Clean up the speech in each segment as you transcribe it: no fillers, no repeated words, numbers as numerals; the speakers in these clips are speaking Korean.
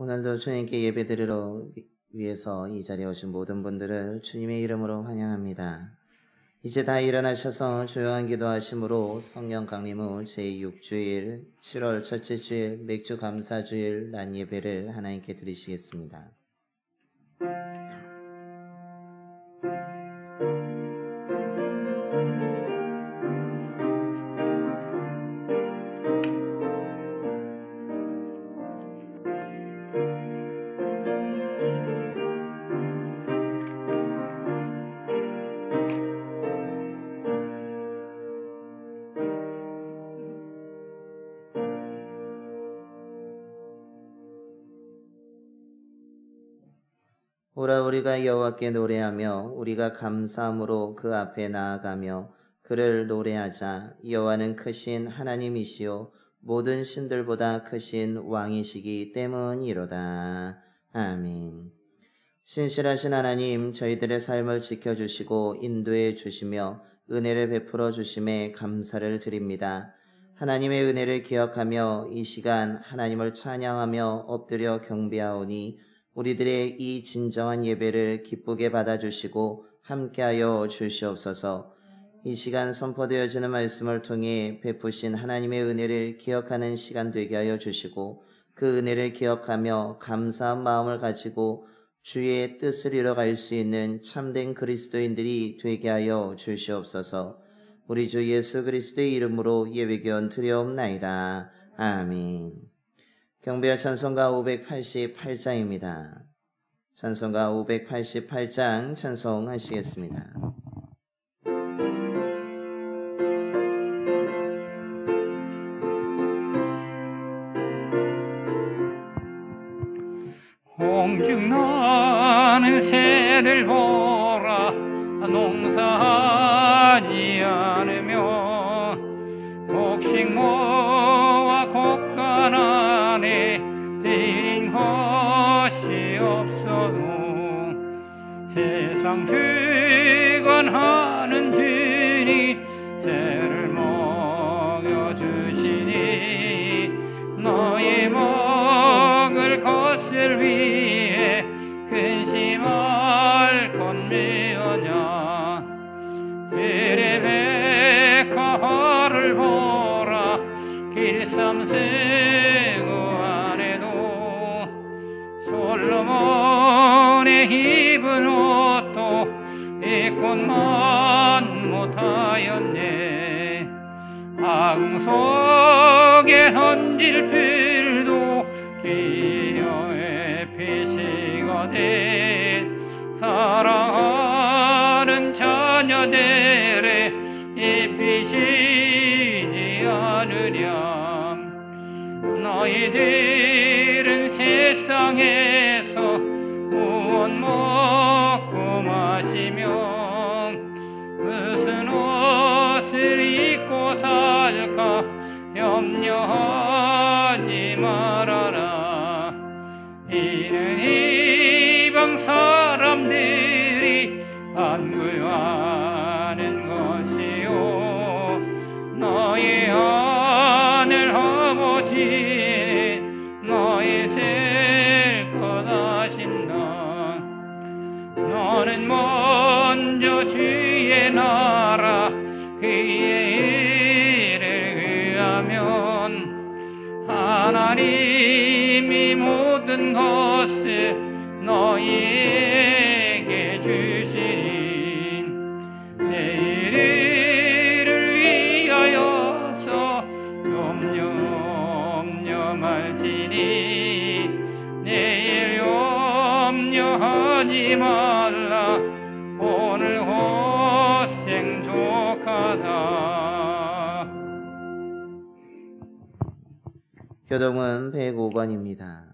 오늘도 주님께 예배드리러 위해서 이 자리에 오신 모든 분들을 주님의 이름으로 환영합니다. 이제 다 일어나셔서 조용한 기도하심으로 성령 강림 후 제6주일 7월 첫째 주일 맥주 감사주일 난 예배를 하나님께 드리시겠습니다. 오라 우리가 여호와께 노래하며 우리가 감사함으로 그 앞에 나아가며 그를 노래하자. 여호와는 크신 하나님이시요 모든 신들보다 크신 왕이시기 때문이로다. 아멘. 신실하신 하나님, 저희들의 삶을 지켜주시고 인도해 주시며 은혜를 베풀어 주심에 감사를 드립니다. 하나님의 은혜를 기억하며 이 시간 하나님을 찬양하며 엎드려 경배하오니 우리들의 이 진정한 예배를 기쁘게 받아주시고 함께하여 주시옵소서. 이 시간 선포되어지는 말씀을 통해 베푸신 하나님의 은혜를 기억하는 시간 되게 하여 주시고 그 은혜를 기억하며 감사한 마음을 가지고 주의 뜻을 이뤄갈 수 있는 참된 그리스도인들이 되게 하여 주시옵소서. 우리 주 예수 그리스도의 이름으로 예배기원 드려옵나이다. 아멘. 경배할 찬송가 588장입니다. 찬송가 588장 찬송하시겠습니다. 홍중나는 새를 보라 농사하지 않으며 곡식모와 곡간 안에 들인 것이 없어도 세상 주관하는 주니 새를 먹여주시니 너의 먹을 것을 위해 근심할 것미어냐. 드레베카화를 보라 길삼세구 안에도 솔로몬의 입은 옷도 입고만 못하였네. 아궁 속에 던질 풀도 기어에 피시거든 사랑하는 자녀들의 입히시지 않으렴. 너희들은 세상에서 무엇 먹고 마시며 무슨 옷을 입고 살까 염려하지 말아라. 이는 이방 사람들이 안구하는 것이요 너의 하늘 아버지는 너의 셀 것 아신다. 너는 먼저 주의 나라 그의 일을 구하면 하나님이 모든 것을 너희에게 주시니 내일 일을 위하여서 염려 말지니 내일 염려하지 말라. 오늘 호생 족하다. 교동은 105번입니다.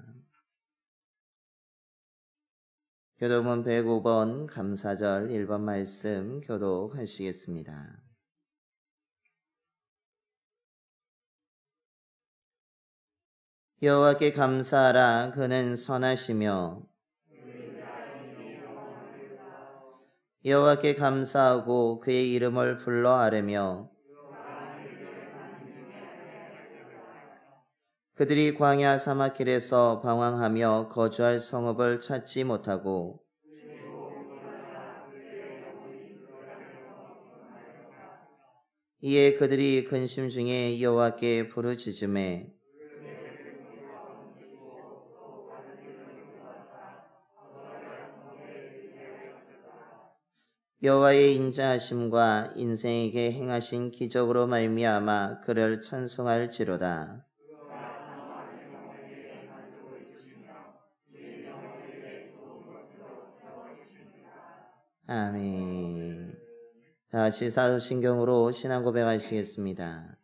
교동은 105번 감사절 1번 말씀 교독하시겠습니다. 여호와께 감사하라. 그는 선하시며 여호와께 감사하고 그의 이름을 불러 아뢰며 그들이 광야 사막길에서 방황하며 거주할 성읍을 찾지 못하고 이에 그들이 근심 중에 여호와께 부르짖음에 여호와의 인자하심과 인생에게 행하신 기적으로 말미암아 그를 찬송할지로다. 아멘. 다 같이 사도신경으로 신앙 고백하시겠습니다.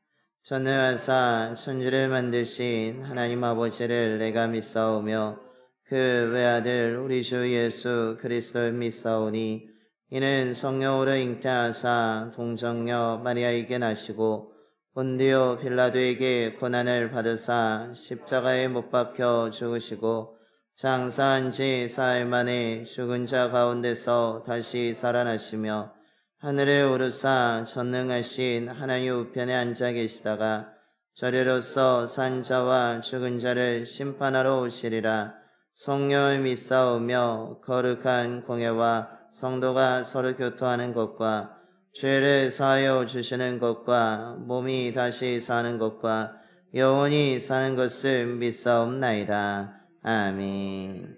전능하사 천지를 만드신 하나님 아버지를 내가 믿사오며 그 외아들 우리 주 예수 그리스도를 믿사오니 이는 성령으로 잉태하사 동정녀 마리아에게 나시고 본디오 빌라도에게 고난을 받으사 십자가에 못 박혀 죽으시고 장사한 지 사흘 만에 죽은 자 가운데서 다시 살아나시며 하늘에 오르사 전능하신 하나님 우편에 앉아 계시다가 저리로서 산 자와 죽은 자를 심판하러 오시리라. 성령을 믿사오며 거룩한 공예와 성도가 서로 교토하는 것과 죄를 사하여 주시는 것과 몸이 다시 사는 것과 영원히 사는 것을 믿사옵나이다. 아멘.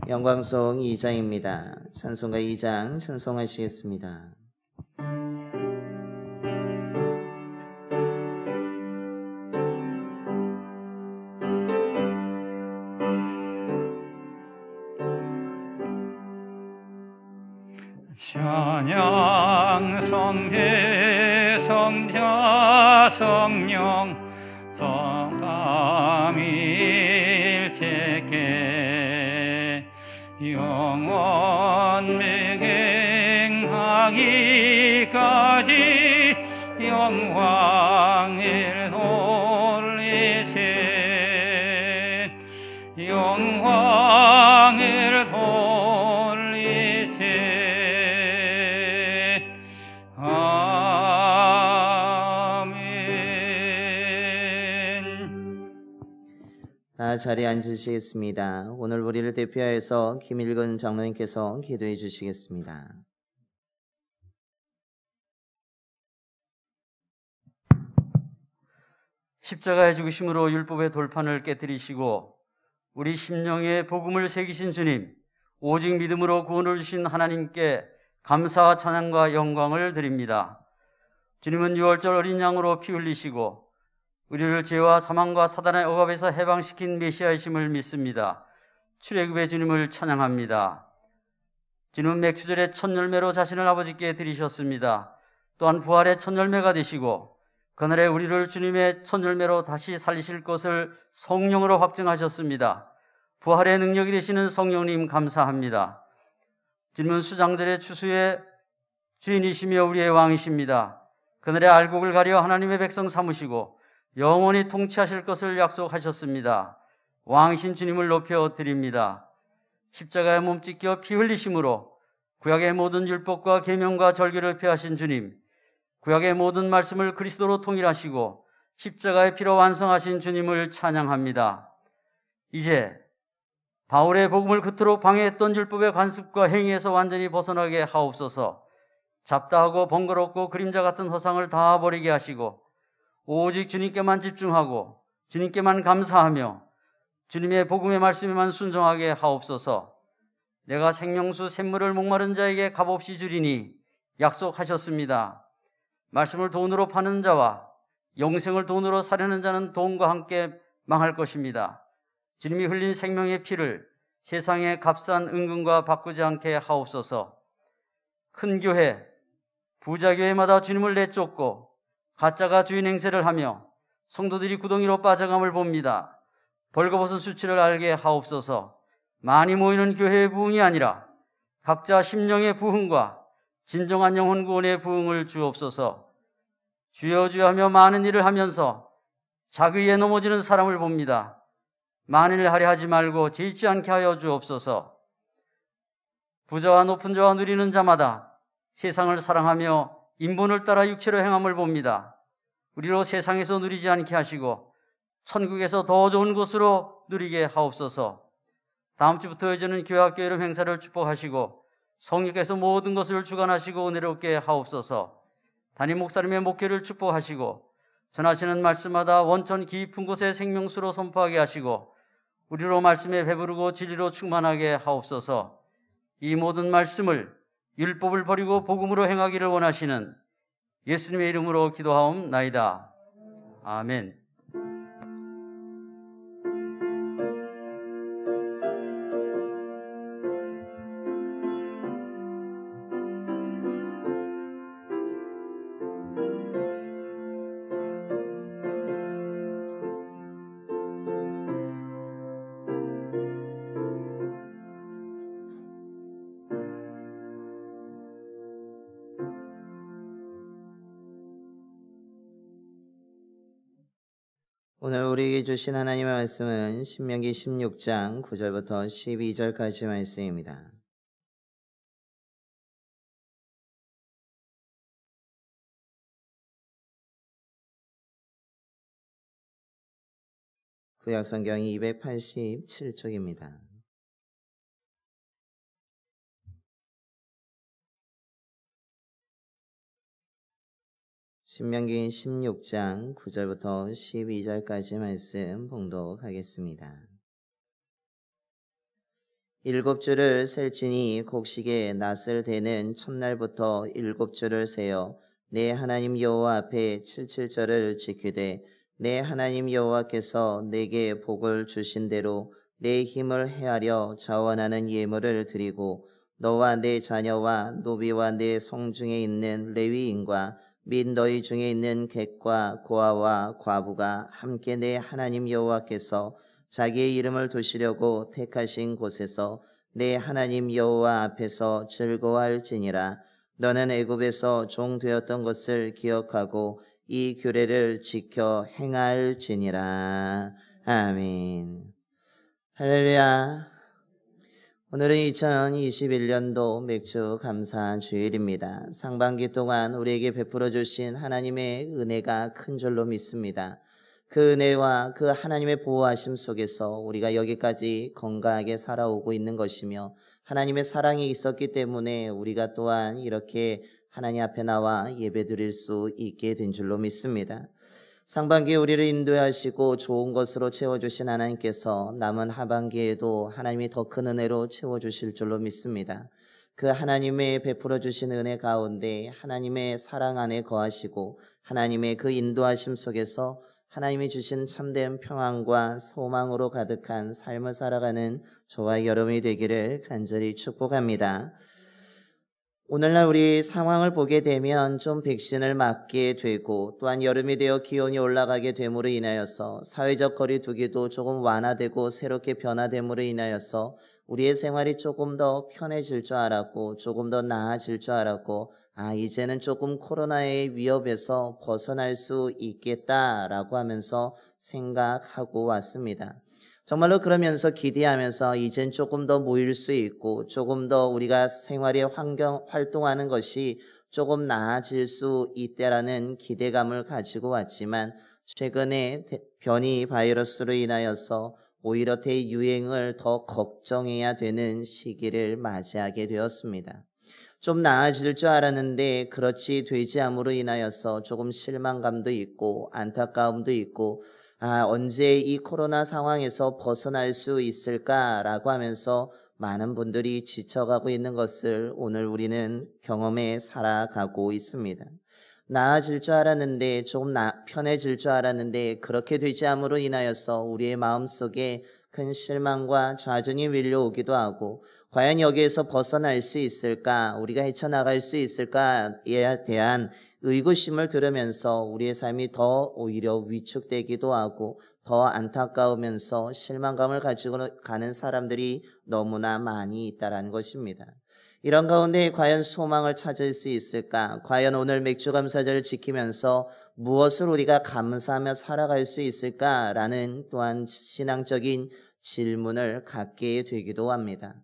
영광송 2장입니다. 찬송가 2장 찬송하시겠습니다. 찬양 성대 성자 성령 성삼일체께 영원 맹행하기까지 영광을 돌리세 영광을 돌리세 자리에 앉으시겠습니다. 오늘 우리를 대표하여서 김일근 장로님께서 기도해 주시겠습니다. 십자가의 죽으심으로 율법의 돌판을 깨뜨리시고 우리 심령에 복음을 새기신 주님, 오직 믿음으로 구원을 주신 하나님께 감사와 찬양과 영광을 드립니다. 주님은 유월절 어린 양으로 피 흘리시고 우리를 죄와 사망과 사단의 억압에서 해방시킨 메시아이심을 믿습니다. 출애굽의 주님을 찬양합니다. 주님은 맥추절의 첫 열매로 자신을 아버지께 드리셨습니다. 또한 부활의 첫 열매가 되시고 그날에 우리를 주님의 첫 열매로 다시 살리실 것을 성령으로 확증하셨습니다. 부활의 능력이 되시는 성령님 감사합니다. 주님은 수장절의 추수의 주인이시며 우리의 왕이십니다. 그날의 알곡을 가려 하나님의 백성 삼으시고 영원히 통치하실 것을 약속하셨습니다. 왕이신 주님을 높여 드립니다. 십자가에 몸 찢겨 피 흘리심으로 구약의 모든 율법과 계명과 절규를 폐하신 주님, 구약의 모든 말씀을 그리스도로 통일하시고 십자가의 피로 완성하신 주님을 찬양합니다. 이제 바울의 복음을 그토록 방해했던 율법의 관습과 행위에서 완전히 벗어나게 하옵소서. 잡다하고 번거롭고 그림자 같은 허상을 다 버리게 하시고 오직 주님께만 집중하고 주님께만 감사하며 주님의 복음의 말씀에만 순종하게 하옵소서. 내가 생명수 샘물을 목마른 자에게 값없이 주리니 약속하셨습니다. 말씀을 돈으로 파는 자와 영생을 돈으로 사려는 자는 돈과 함께 망할 것입니다. 주님이 흘린 생명의 피를 세상의 값싼 은금과 바꾸지 않게 하옵소서. 큰 교회, 부자 교회마다 주님을 내쫓고 가짜가 주인 행세를 하며 성도들이 구덩이로 빠져감을 봅니다. 벌거벗은 수치를 알게 하옵소서. 많이 모이는 교회의 부흥이 아니라 각자 심령의 부흥과 진정한 영혼 구원의 부흥을 주옵소서. 주여 주여 하며 많은 일을 하면서 자기에 넘어지는 사람을 봅니다. 많은 일을 하려 하지 말고 지지 않게 하여 주옵소서. 부자와 높은 자와 누리는 자마다 세상을 사랑하며 인본을 따라 육체로 행함을 봅니다. 우리로 세상에서 누리지 않게 하시고 천국에서 더 좋은 곳으로 누리게 하옵소서. 다음 주부터 이제는 교회학교 여름 행사를 축복하시고 성령께서 모든 것을 주관하시고 은혜롭게 하옵소서. 담임 목사님의 목회를 축복하시고 전하시는 말씀마다 원천 깊은 곳에 생명수로 선포하게 하시고 우리로 말씀에 배부르고 진리로 충만하게 하옵소서. 이 모든 말씀을 율법을 버리고 복음으로 행하기를 원하시는 예수님의 이름으로 기도하옵나이다. 아멘. 오늘 우리에게 주신 하나님의 말씀은 신명기 16장 9절부터 12절까지 말씀입니다. 구약성경 287쪽입니다. 신명기 16장 9절부터 12절까지 말씀 봉독하겠습니다. 7주를 셀지니 곡식의 낫을 대는 첫날부터 7주를 세어 내 하나님 여호와 앞에 77절을 지키되 내 하나님 여호와께서 내게 복을 주신 대로 내 힘을 헤아려 자원하는 예물을 드리고 너와 내 자녀와 노비와 내 성중에 있는 레위인과 및 너희 중에 있는 객과 고아와 과부가 함께 내 하나님 여호와께서 자기의 이름을 두시려고 택하신 곳에서 내 하나님 여호와 앞에서 즐거워할지니라. 너는 애굽에서 종 되었던 것을 기억하고 이 규례를 지켜 행할지니라. 아멘. 할렐루야. 오늘은 2021년도 맥주 감사 주일입니다. 상반기 동안 우리에게 베풀어 주신 하나님의 은혜가 큰 줄로 믿습니다. 그 은혜와 그 하나님의 보호하심 속에서 우리가 여기까지 건강하게 살아오고 있는 것이며 하나님의 사랑이 있었기 때문에 우리가 또한 이렇게 하나님 앞에 나와 예배 드릴 수 있게 된 줄로 믿습니다. 상반기에 우리를 인도하시고 좋은 것으로 채워주신 하나님께서 남은 하반기에도 하나님이 더 큰 은혜로 채워주실 줄로 믿습니다. 그 하나님의 베풀어 주신 은혜 가운데 하나님의 사랑 안에 거하시고 하나님의 그 인도하심 속에서 하나님이 주신 참된 평안과 소망으로 가득한 삶을 살아가는 저와 여러분이 되기를 간절히 축복합니다. 오늘날 우리 상황을 보게 되면 좀 백신을 맞게 되고 또한 여름이 되어 기온이 올라가게 됨으로 인하여서 사회적 거리두기도 조금 완화되고 새롭게 변화됨으로 인하여서 우리의 생활이 조금 더 편해질 줄 알았고 조금 더 나아질 줄 알았고 이제는 조금 코로나의 위협에서 벗어날 수 있겠다라고 하면서 생각하고 왔습니다. 정말로 그러면서 기대하면서 이젠 조금 더 모일 수 있고 조금 더 우리가 생활의 활동하는 것이 조금 나아질 수 있다라는 기대감을 가지고 왔지만 최근에 변이 바이러스로 인하여서 오히려 대유행을 더 걱정해야 되는 시기를 맞이하게 되었습니다. 좀 나아질 줄 알았는데 그렇지 되지 않음으로 인하여서 조금 실망감도 있고 안타까움도 있고 언제 이 코로나 상황에서 벗어날 수 있을까라고 하면서 많은 분들이 지쳐가고 있는 것을 오늘 우리는 경험해 살아가고 있습니다. 나아질 줄 알았는데 조금 편해질 줄 알았는데 그렇게 되지 않음으로 인하여서 우리의 마음속에 큰 실망과 좌절이 밀려오기도 하고 과연 여기에서 벗어날 수 있을까? 우리가 헤쳐나갈 수 있을까에 대한 의구심을 들으면서 우리의 삶이 더 오히려 위축되기도 하고 더 안타까우면서 실망감을 가지고 가는 사람들이 너무나 많이 있다는 것입니다. 이런 가운데 과연 소망을 찾을 수 있을까? 과연 오늘 맥주감사절을 지키면서 무엇을 우리가 감사하며 살아갈 수 있을까라는 또한 신앙적인 질문을 갖게 되기도 합니다.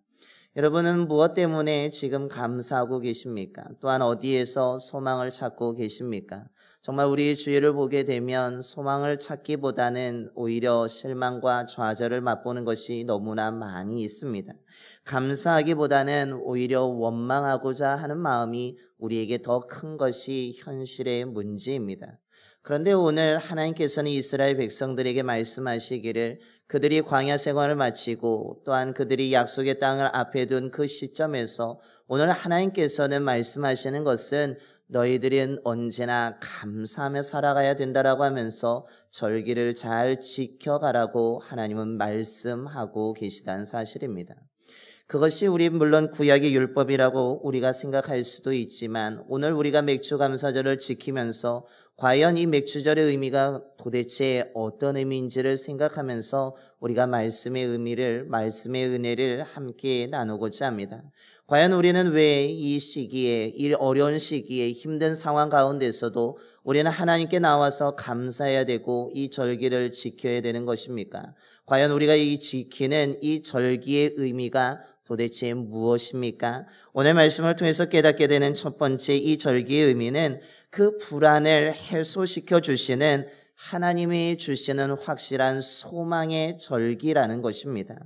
여러분은 무엇 때문에 지금 감사하고 계십니까? 또한 어디에서 소망을 찾고 계십니까? 정말 우리 주위를 보게 되면 소망을 찾기보다는 오히려 실망과 좌절을 맛보는 것이 너무나 많이 있습니다. 감사하기보다는 오히려 원망하고자 하는 마음이 우리에게 더 큰 것이 현실의 문제입니다. 그런데 오늘 하나님께서는 이스라엘 백성들에게 말씀하시기를 그들이 광야 생활을 마치고 또한 그들이 약속의 땅을 앞에 둔 그 시점에서 오늘 하나님께서는 말씀하시는 것은 너희들은 언제나 감사하며 살아가야 된다라고 하면서 절기를 잘 지켜가라고 하나님은 말씀하고 계시다는 사실입니다. 그것이 우리 물론 구약의 율법이라고 우리가 생각할 수도 있지만 오늘 우리가 맥주감사절을 지키면서 과연 이 맥주절의 의미가 도대체 어떤 의미인지를 생각하면서 우리가 말씀의 의미를, 말씀의 은혜를 함께 나누고자 합니다. 과연 우리는 왜 이 시기에, 이 어려운 시기에 힘든 상황 가운데서도 우리는 하나님께 나와서 감사해야 되고 이 절기를 지켜야 되는 것입니까? 과연 우리가 이 지키는 이 절기의 의미가 도대체 무엇입니까? 오늘 말씀을 통해서 깨닫게 되는 첫 번째 이 절기의 의미는 그 불안을 해소시켜 주시는 하나님이 주시는 확실한 소망의 절기라는 것입니다.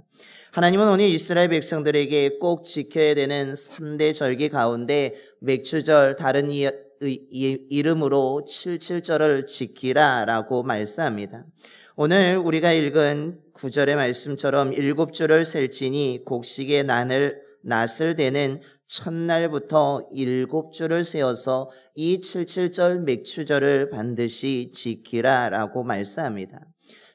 하나님은 오늘 이스라엘 백성들에게 꼭 지켜야 되는 3대 절기 가운데 맥주절, 다른 이름으로 77절을 지키라라고 말씀합니다. 오늘 우리가 읽은 9절의 말씀처럼 7주를 셀지니 곡식의 낫을 대는 첫날부터 7주를 세워서 이 77절 맥주절을 반드시 지키라라고 말씀합니다.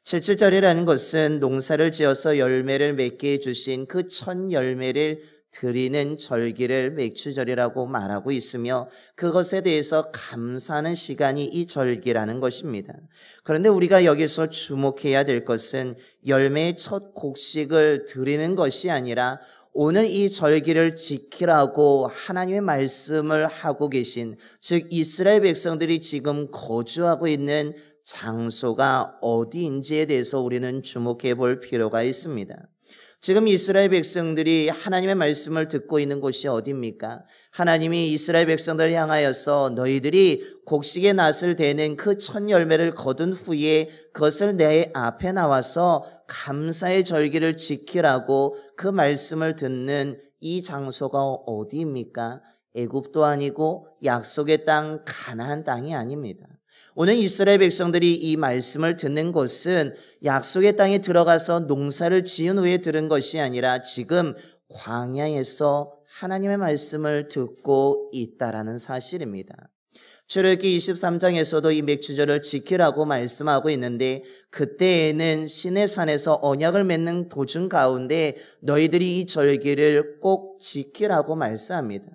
77절이라는 것은 농사를 지어서 열매를 맺게 해주신 그 첫 열매를 드리는 절기를 맥주절이라고 말하고 있으며 그것에 대해서 감사하는 시간이 이 절기라는 것입니다. 그런데 우리가 여기서 주목해야 될 것은 열매의 첫 곡식을 드리는 것이 아니라 오늘 이 절기를 지키라고 하나님의 말씀을 하고 계신, 즉 이스라엘 백성들이 지금 거주하고 있는 장소가 어디인지에 대해서 우리는 주목해 볼 필요가 있습니다. 지금 이스라엘 백성들이 하나님의 말씀을 듣고 있는 곳이 어디입니까? 하나님이 이스라엘 백성들을 향하여서 너희들이 곡식의 낫을 대는 그 첫 열매를 거둔 후에 그것을 내 앞에 나와서 감사의 절기를 지키라고 그 말씀을 듣는 이 장소가 어디입니까? 애굽도 아니고 약속의 땅 가나안 땅이 아닙니다. 오늘 이스라엘 백성들이 이 말씀을 듣는 곳은 약속의 땅에 들어가서 농사를 지은 후에 들은 것이 아니라 지금 광야에서 하나님의 말씀을 듣고 있다라는 사실입니다. 출애굽기 23장에서도 이 맥주절을 지키라고 말씀하고 있는데 그때에는 시내산에서 언약을 맺는 도중 가운데 너희들이 이 절기를 꼭 지키라고 말씀합니다.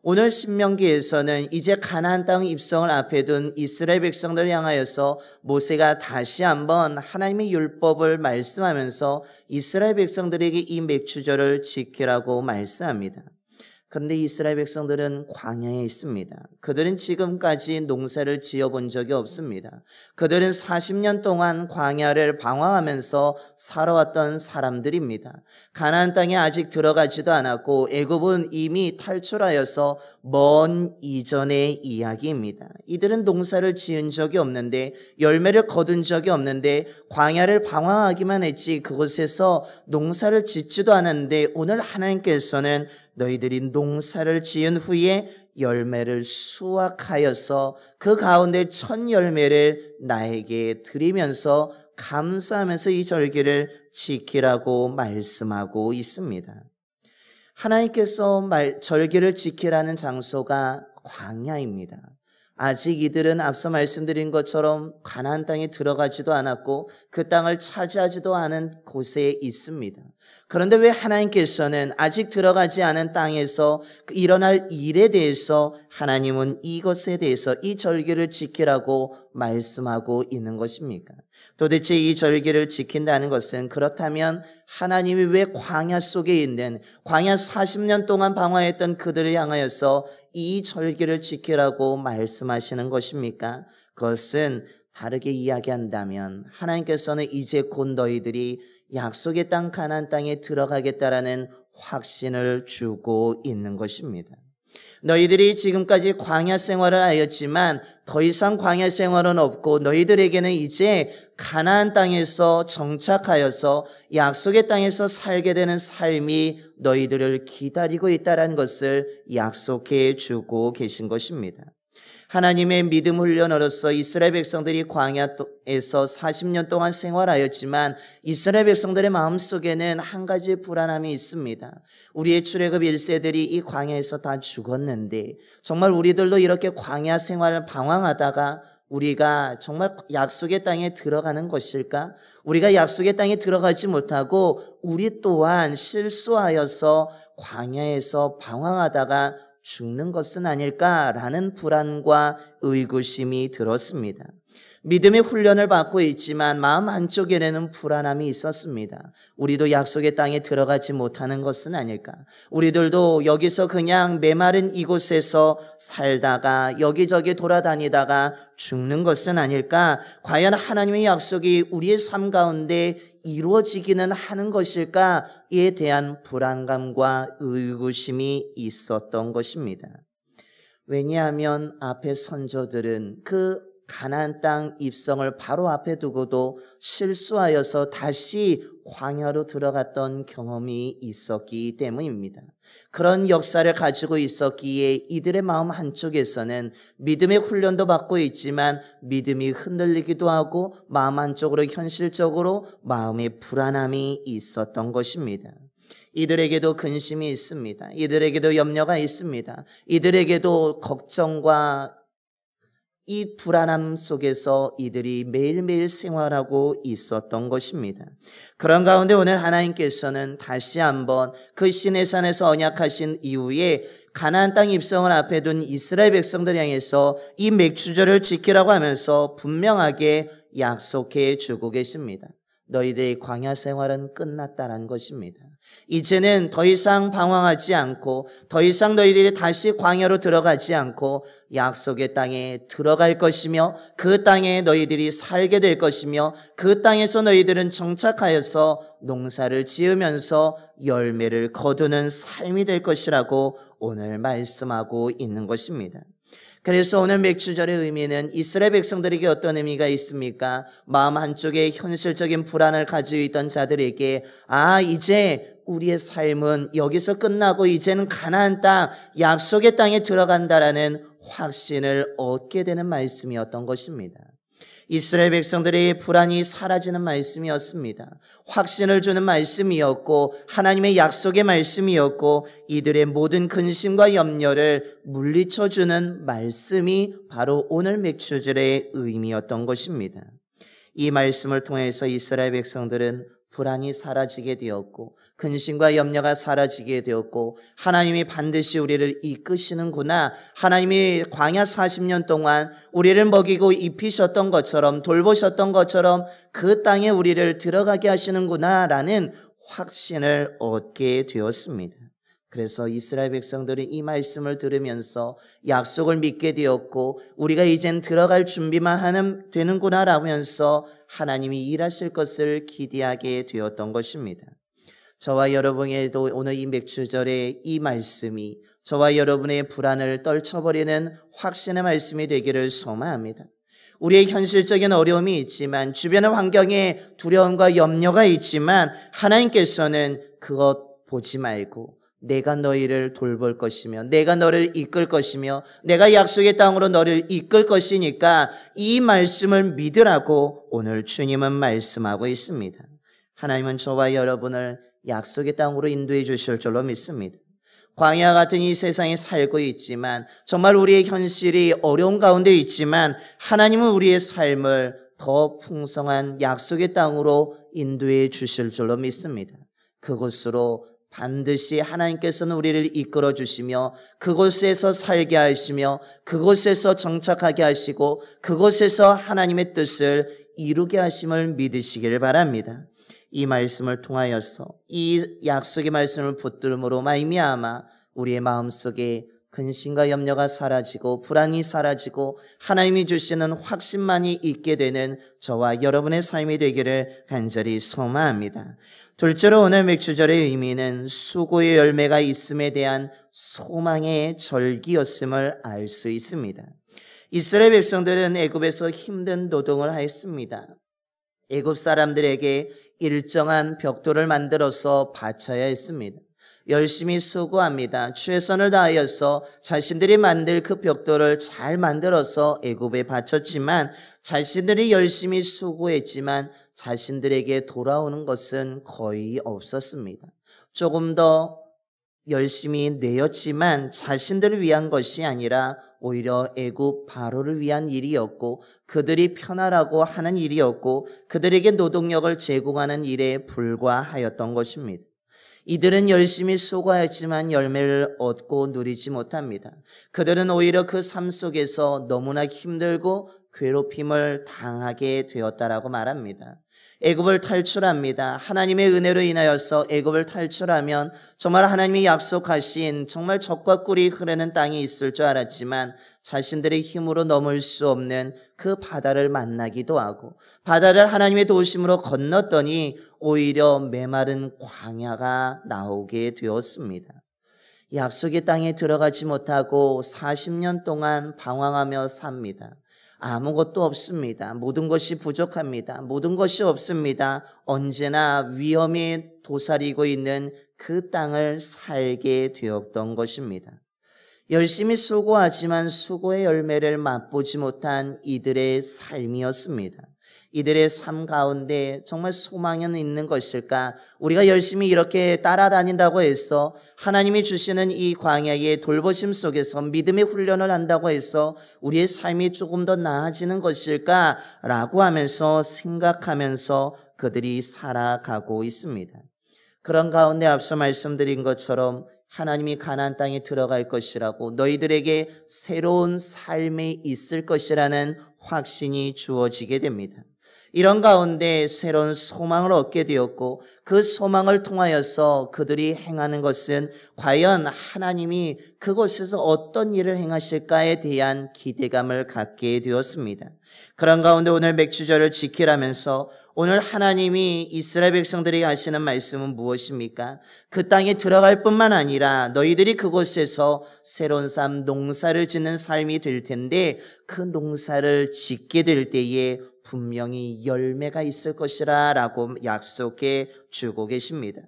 오늘 신명기에서는 이제 가나안 땅 입성을 앞에 둔 이스라엘 백성들을 향하여서 모세가 다시 한번 하나님의 율법을 말씀하면서 이스라엘 백성들에게 이 맥주절을 지키라고 말씀합니다. 그런데 이스라엘 백성들은 광야에 있습니다. 그들은 지금까지 농사를 지어본 적이 없습니다. 그들은 40년 동안 광야를 방황하면서 살아왔던 사람들입니다. 가나안 땅에 아직 들어가지도 않았고 애굽은 이미 탈출하여서 먼 이전의 이야기입니다. 이들은 농사를 지은 적이 없는데 열매를 거둔 적이 없는데 광야를 방황하기만 했지 그곳에서 농사를 짓지도 않았는데 오늘 하나님께서는 너희들이 농사를 지은 후에 열매를 수확하여서 그 가운데 첫 열매를 나에게 드리면서 감사하면서 이 절기를 지키라고 말씀하고 있습니다. 하나님께서 절기를 지키라는 장소가 광야입니다. 아직 이들은 앞서 말씀드린 것처럼 가나안 땅에 들어가지도 않았고 그 땅을 차지하지도 않은 곳에 있습니다. 그런데 왜 하나님께서는 아직 들어가지 않은 땅에서 일어날 일에 대해서 하나님은 이것에 대해서 이 절기를 지키라고 말씀하고 있는 것입니까? 도대체 이 절기를 지킨다는 것은 그렇다면 하나님이 왜 광야 속에 있는 광야 40년 동안 방황했던 그들을 향하여서 이 절기를 지키라고 말씀하시는 것입니까? 그것은 다르게 이야기한다면 하나님께서는 이제 곧 너희들이 약속의 땅 가나안 땅에 들어가겠다라는 확신을 주고 있는 것입니다. 너희들이 지금까지 광야 생활을 하였지만 더 이상 광야 생활은 없고 너희들에게는 이제 가나안 땅에서 정착하여서 약속의 땅에서 살게 되는 삶이 너희들을 기다리고 있다는 것을 약속해 주고 계신 것입니다. 하나님의 믿음 훈련으로서 이스라엘 백성들이 광야에서 40년 동안 생활하였지만 이스라엘 백성들의 마음속에는 한 가지 불안함이 있습니다. 우리의 출애굽 1세들이 이 광야에서 다 죽었는데 정말 우리들도 이렇게 광야 생활을 방황하다가 우리가 정말 약속의 땅에 들어가는 것일까? 우리가 약속의 땅에 들어가지 못하고 우리 또한 실수하여서 광야에서 방황하다가 죽는 것은 아닐까라는 불안과 의구심이 들었습니다. 믿음의 훈련을 받고 있지만 마음 한쪽에는 불안함이 있었습니다. 우리도 약속의 땅에 들어가지 못하는 것은 아닐까? 우리들도 여기서 그냥 메마른 이곳에서 살다가 여기저기 돌아다니다가 죽는 것은 아닐까? 과연 하나님의 약속이 우리의 삶 가운데 이루어지기는 하는 것일까에 대한 불안감과 의구심이 있었던 것입니다. 왜냐하면 앞에 선조들은 그 가나안 땅 입성을 바로 앞에 두고도 실수하여서 다시 광야로 들어갔던 경험이 있었기 때문입니다. 그런 역사를 가지고 있었기에 이들의 마음 한쪽에서는 믿음의 훈련도 받고 있지만 믿음이 흔들리기도 하고 마음 한쪽으로 현실적으로 마음의 불안함이 있었던 것입니다. 이들에게도 근심이 있습니다. 이들에게도 염려가 있습니다. 이들에게도 걱정과 이 불안함 속에서 이들이 매일매일 생활하고 있었던 것입니다. 그런 가운데 오늘 하나님께서는 다시 한번 그 시내산에서 언약하신 이후에 가나안 땅 입성을 앞에 둔 이스라엘 백성들 향해서 이 맥추절을 지키라고 하면서 분명하게 약속해 주고 계십니다. 너희들의 광야 생활은 끝났다는 것입니다. 이제는 더 이상 방황하지 않고 더 이상 너희들이 다시 광야로 들어가지 않고 약속의 땅에 들어갈 것이며 그 땅에 너희들이 살게 될 것이며 그 땅에서 너희들은 정착하여서 농사를 지으면서 열매를 거두는 삶이 될 것이라고 오늘 말씀하고 있는 것입니다. 그래서 오늘 맥추절의 의미는 이스라엘 백성들에게 어떤 의미가 있습니까? 마음 한쪽에 현실적인 불안을 가지고 있던 자들에게 이제 우리의 삶은 여기서 끝나고 이제는 가나안 땅, 약속의 땅에 들어간다라는 확신을 얻게 되는 말씀이었던 것입니다. 이스라엘 백성들의 불안이 사라지는 말씀이었습니다. 확신을 주는 말씀이었고 하나님의 약속의 말씀이었고 이들의 모든 근심과 염려를 물리쳐주는 말씀이 바로 오늘 맥추절의 의미였던 것입니다. 이 말씀을 통해서 이스라엘 백성들은 불안이 사라지게 되었고 근심과 염려가 사라지게 되었고 하나님이 반드시 우리를 이끄시는구나. 하나님이 광야 40년 동안 우리를 먹이고 입히셨던 것처럼 돌보셨던 것처럼 그 땅에 우리를 들어가게 하시는구나 라는 확신을 얻게 되었습니다. 그래서 이스라엘 백성들은 이 말씀을 들으면서 약속을 믿게 되었고 우리가 이젠 들어갈 준비만 하면 되는구나 라면서 하나님이 일하실 것을 기대하게 되었던 것입니다. 저와 여러분에게도 오늘 이 맥추절의 이 말씀이 저와 여러분의 불안을 떨쳐버리는 확신의 말씀이 되기를 소망합니다. 우리의 현실적인 어려움이 있지만 주변의 환경에 두려움과 염려가 있지만 하나님께서는 그것 보지 말고 내가 너희를 돌볼 것이며 내가 너를 이끌 것이며 내가 약속의 땅으로 너를 이끌 것이니까 이 말씀을 믿으라고 오늘 주님은 말씀하고 있습니다. 하나님은 저와 여러분을 약속의 땅으로 인도해 주실 줄로 믿습니다. 광야 같은 이 세상에 살고 있지만 정말 우리의 현실이 어려운 가운데 있지만 하나님은 우리의 삶을 더 풍성한 약속의 땅으로 인도해 주실 줄로 믿습니다. 그곳으로 반드시 하나님께서는 우리를 이끌어 주시며 그곳에서 살게 하시며 그곳에서 정착하게 하시고 그곳에서 하나님의 뜻을 이루게 하심을 믿으시기를 바랍니다. 이 말씀을 통하여서 이 약속의 말씀을 붙들음으로 말미암아 우리의 마음속에 근심과 염려가 사라지고 불안이 사라지고 하나님이 주시는 확신만이 있게 되는 저와 여러분의 삶이 되기를 간절히 소망합니다. 둘째로 오늘 맥주절의 의미는 수고의 열매가 있음에 대한 소망의 절기였음을 알 수 있습니다. 이스라엘 백성들은 애굽에서 힘든 노동을 하였습니다. 애굽 사람들에게 일정한 벽돌을 만들어서 바쳐야 했습니다. 열심히 수고합니다. 최선을 다하여서 자신들이 만들 그 벽돌을 잘 만들어서 애굽에 바쳤지만 자신들이 열심히 수고했지만 자신들에게 돌아오는 것은 거의 없었습니다. 조금 더 열심히 내었지만 자신들을 위한 것이 아니라 오히려 애굽 바로를 위한 일이었고 그들이 편하라고 하는 일이었고 그들에게 노동력을 제공하는 일에 불과하였던 것입니다. 이들은 열심히 수고하였지만 열매를 얻고 누리지 못합니다. 그들은 오히려 그 삶 속에서 너무나 힘들고 괴롭힘을 당하게 되었다라고 말합니다. 애굽을 탈출합니다. 하나님의 은혜로 인하여서 애굽을 탈출하면 정말 하나님이 약속하신 정말 젖과 꿀이 흐르는 땅이 있을 줄 알았지만 자신들의 힘으로 넘을 수 없는 그 바다를 만나기도 하고 바다를 하나님의 도우심으로 건넜더니 오히려 메마른 광야가 나오게 되었습니다. 약속의 땅에 들어가지 못하고 40년 동안 방황하며 삽니다. 아무것도 없습니다. 모든 것이 부족합니다. 모든 것이 없습니다. 언제나 위험에 도사리고 있는 그 땅을 살게 되었던 것입니다. 열심히 수고하지만 수고의 열매를 맛보지 못한 이들의 삶이었습니다. 이들의 삶 가운데 정말 소망은 있는 것일까? 우리가 열심히 이렇게 따라다닌다고 해서 하나님이 주시는 이 광야의 돌보심 속에서 믿음의 훈련을 한다고 해서 우리의 삶이 조금 더 나아지는 것일까? 라고 하면서 생각하면서 그들이 살아가고 있습니다. 그런 가운데 앞서 말씀드린 것처럼 하나님이 가나안 땅에 들어갈 것이라고 너희들에게 새로운 삶이 있을 것이라는 확신이 주어지게 됩니다. 이런 가운데 새로운 소망을 얻게 되었고 그 소망을 통하여서 그들이 행하는 것은 과연 하나님이 그곳에서 어떤 일을 행하실까에 대한 기대감을 갖게 되었습니다. 그런 가운데 오늘 맥주절을 지키라면서 오늘 하나님이 이스라엘 백성들에게 하시는 말씀은 무엇입니까? 그 땅에 들어갈 뿐만 아니라 너희들이 그곳에서 새로운 삶, 농사를 짓는 삶이 될 텐데 그 농사를 짓게 될 때에 분명히 열매가 있을 것이라 라고 약속해 주고 계십니다.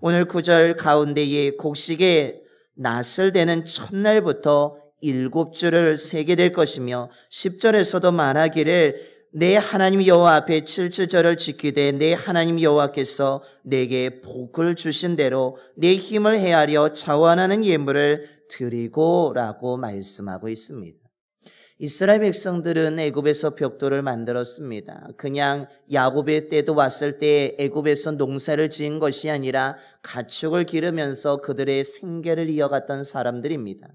오늘 9절 가운데에 곡식의 낫을 대는 첫날부터 7주를 세게 될 것이며 10절에서도 말하기를 내 하나님 여호와 앞에 7주절을 지키되 내 하나님 여호와께서 내게 복을 주신 대로 내 힘을 헤아려 자원하는 예물을 드리고 라고 말씀하고 있습니다. 이스라엘 백성들은 애굽에서 벽돌을 만들었습니다. 그냥 야곱의 때도 왔을 때 애굽에서 농사를 지은 것이 아니라 가축을 기르면서 그들의 생계를 이어갔던 사람들입니다.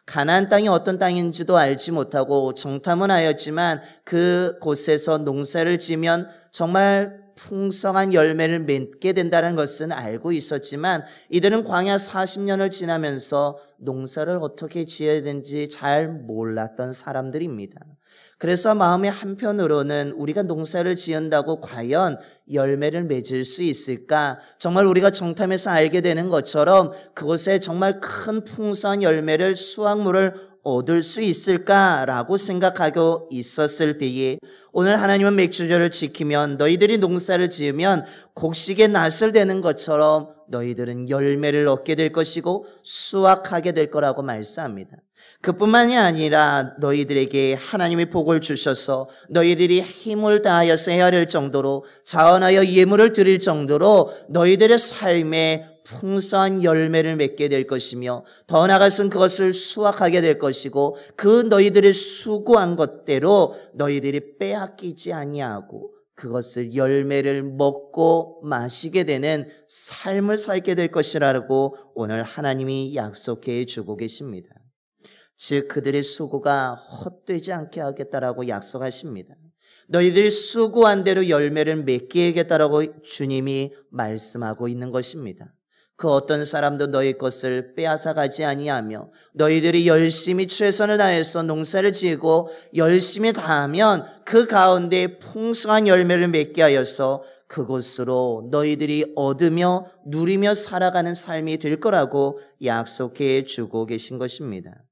가나안 땅이 어떤 땅인지도 알지 못하고 정탐은 하였지만 그곳에서 농사를 지면 정말 풍성한 열매를 맺게 된다는 것은 알고 있었지만 이들은 광야 40년을 지나면서 농사를 어떻게 지어야 되는지 잘 몰랐던 사람들입니다. 그래서 마음의 한편으로는 우리가 농사를 지은다고 과연 열매를 맺을 수 있을까? 정말 우리가 정탐에서 알게 되는 것처럼 그곳에 정말 큰 풍성한 열매를 수확물을 얻을 수 있을까라고 생각하고 있었을 때에 오늘 하나님은 맥주절을 지키면 너희들이 농사를 지으면 곡식의 낫을 대는 것처럼 너희들은 열매를 얻게 될 것이고 수확하게 될 거라고 말씀합니다. 그뿐만이 아니라 너희들에게 하나님의 복을 주셔서 너희들이 힘을 다하여서 헤아릴 정도로 자원하여 예물을 드릴 정도로 너희들의 삶에 풍성한 열매를 맺게 될 것이며 더 나아가서는 그것을 수확하게 될 것이고 그 너희들이 수고한 것대로 너희들이 빼앗기지 아니하고 그것을 열매를 먹고 마시게 되는 삶을 살게 될 것이라고 오늘 하나님이 약속해 주고 계십니다. 즉 그들의 수고가 헛되지 않게 하겠다라고 약속하십니다. 너희들이 수고한 대로 열매를 맺게 하겠다라고 주님이 말씀하고 있는 것입니다. 그 어떤 사람도 너희 것을 빼앗아 가지 아니하며 너희들이 열심히 최선을 다해서 농사를 지고 열심히 다하면 그 가운데 풍성한 열매를 맺게 하여서 그곳으로 너희들이 얻으며 누리며 살아가는 삶이 될 거라고 약속해 주고 계신 것입니다.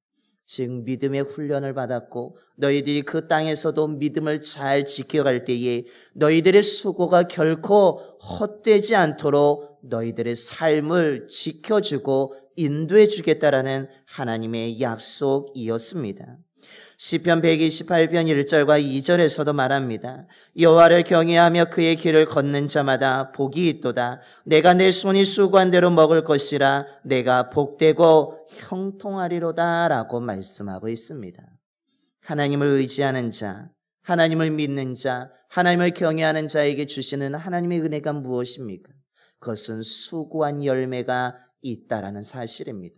즉 믿음의 훈련을 받았고 너희들이 그 땅에서도 믿음을 잘 지켜갈 때에 너희들의 수고가 결코 헛되지 않도록 너희들의 삶을 지켜주고 인도해 주겠다라는 하나님의 약속이었습니다. 시편 128편 1절과 2절에서도 말합니다. 여호와를 경외하며 그의 길을 걷는 자마다 복이 있도다. 내가 내 손이 수고한 대로 먹을 것이라. 내가 복되고 형통하리로다 라고 말씀하고 있습니다. 하나님을 의지하는 자, 하나님을 믿는 자, 하나님을 경외하는 자에게 주시는 하나님의 은혜가 무엇입니까? 그것은 수고한 열매가 있다라는 사실입니다.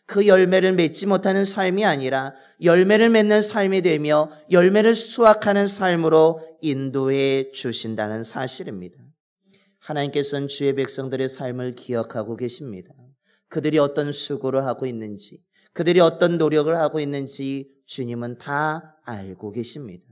그 열매를 맺지 못하는 삶이 아니라 열매를 맺는 삶이 되며 열매를 수확하는 삶으로 인도해 주신다는 사실입니다. 하나님께서는 주의 백성들의 삶을 기억하고 계십니다. 그들이 어떤 수고를 하고 있는지, 그들이 어떤 노력을 하고 있는지 주님은 다 알고 계십니다.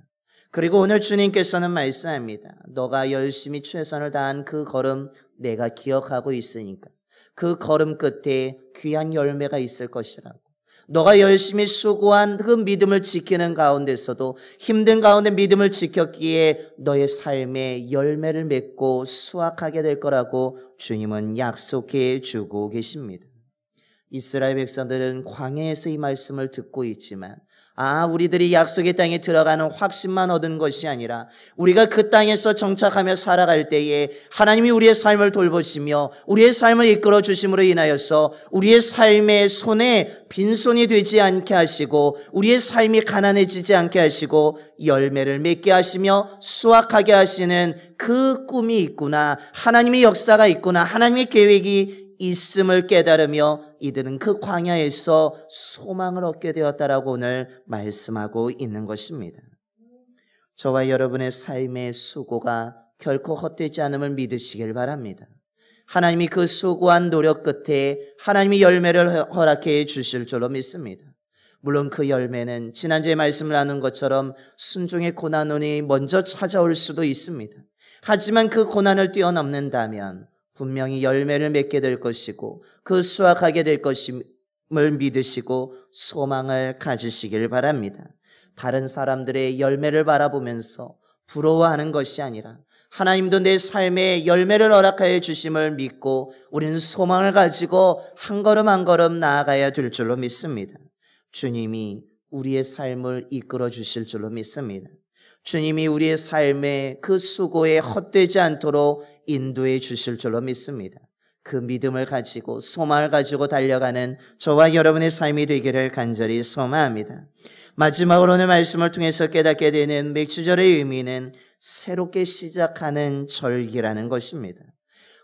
그리고 오늘 주님께서는 말씀합니다. 너가 열심히 최선을 다한 그 걸음 내가 기억하고 있으니까 그 걸음 끝에 귀한 열매가 있을 것이라고. 너가 열심히 수고한 그 믿음을 지키는 가운데서도 힘든 가운데 믿음을 지켰기에 너의 삶에 열매를 맺고 수확하게 될 거라고 주님은 약속해 주고 계십니다. 이스라엘 백성들은 광야에서 이 말씀을 듣고 있지만 우리들이 약속의 땅에 들어가는 확신만 얻은 것이 아니라 우리가 그 땅에서 정착하며 살아갈 때에 하나님이 우리의 삶을 돌보시며 우리의 삶을 이끌어 주심으로 인하여서 우리의 삶의 손에 빈손이 되지 않게 하시고 우리의 삶이 가난해지지 않게 하시고 열매를 맺게 하시며 수확하게 하시는 그 꿈이 있구나, 하나님의 역사가 있구나, 하나님의 계획이 있음을 깨달으며 이들은 그 광야에서 소망을 얻게 되었다라고 오늘 말씀하고 있는 것입니다. 저와 여러분의 삶의 수고가 결코 헛되지 않음을 믿으시길 바랍니다. 하나님이 그 수고한 노력 끝에 하나님이 열매를 허락해 주실 줄로 믿습니다. 물론 그 열매는 지난주에 말씀을 나눈 것처럼 순종의 고난이 먼저 찾아올 수도 있습니다. 하지만 그 고난을 뛰어넘는다면 분명히 열매를 맺게 될 것이고 그 수확하게 될 것임을 믿으시고 소망을 가지시길 바랍니다. 다른 사람들의 열매를 바라보면서 부러워하는 것이 아니라 하나님도 내 삶에 열매를 허락하여 주심을 믿고 우리는 소망을 가지고 한 걸음 한 걸음 나아가야 될 줄로 믿습니다. 주님이 우리의 삶을 이끌어 주실 줄로 믿습니다. 주님이 우리의 삶에 그 수고에 헛되지 않도록 인도해 주실 줄로 믿습니다. 그 믿음을 가지고 소망을 가지고 달려가는 저와 여러분의 삶이 되기를 간절히 소망합니다. 마지막으로 오늘 말씀을 통해서 깨닫게 되는 맥주절의 의미는 새롭게 시작하는 절기라는 것입니다.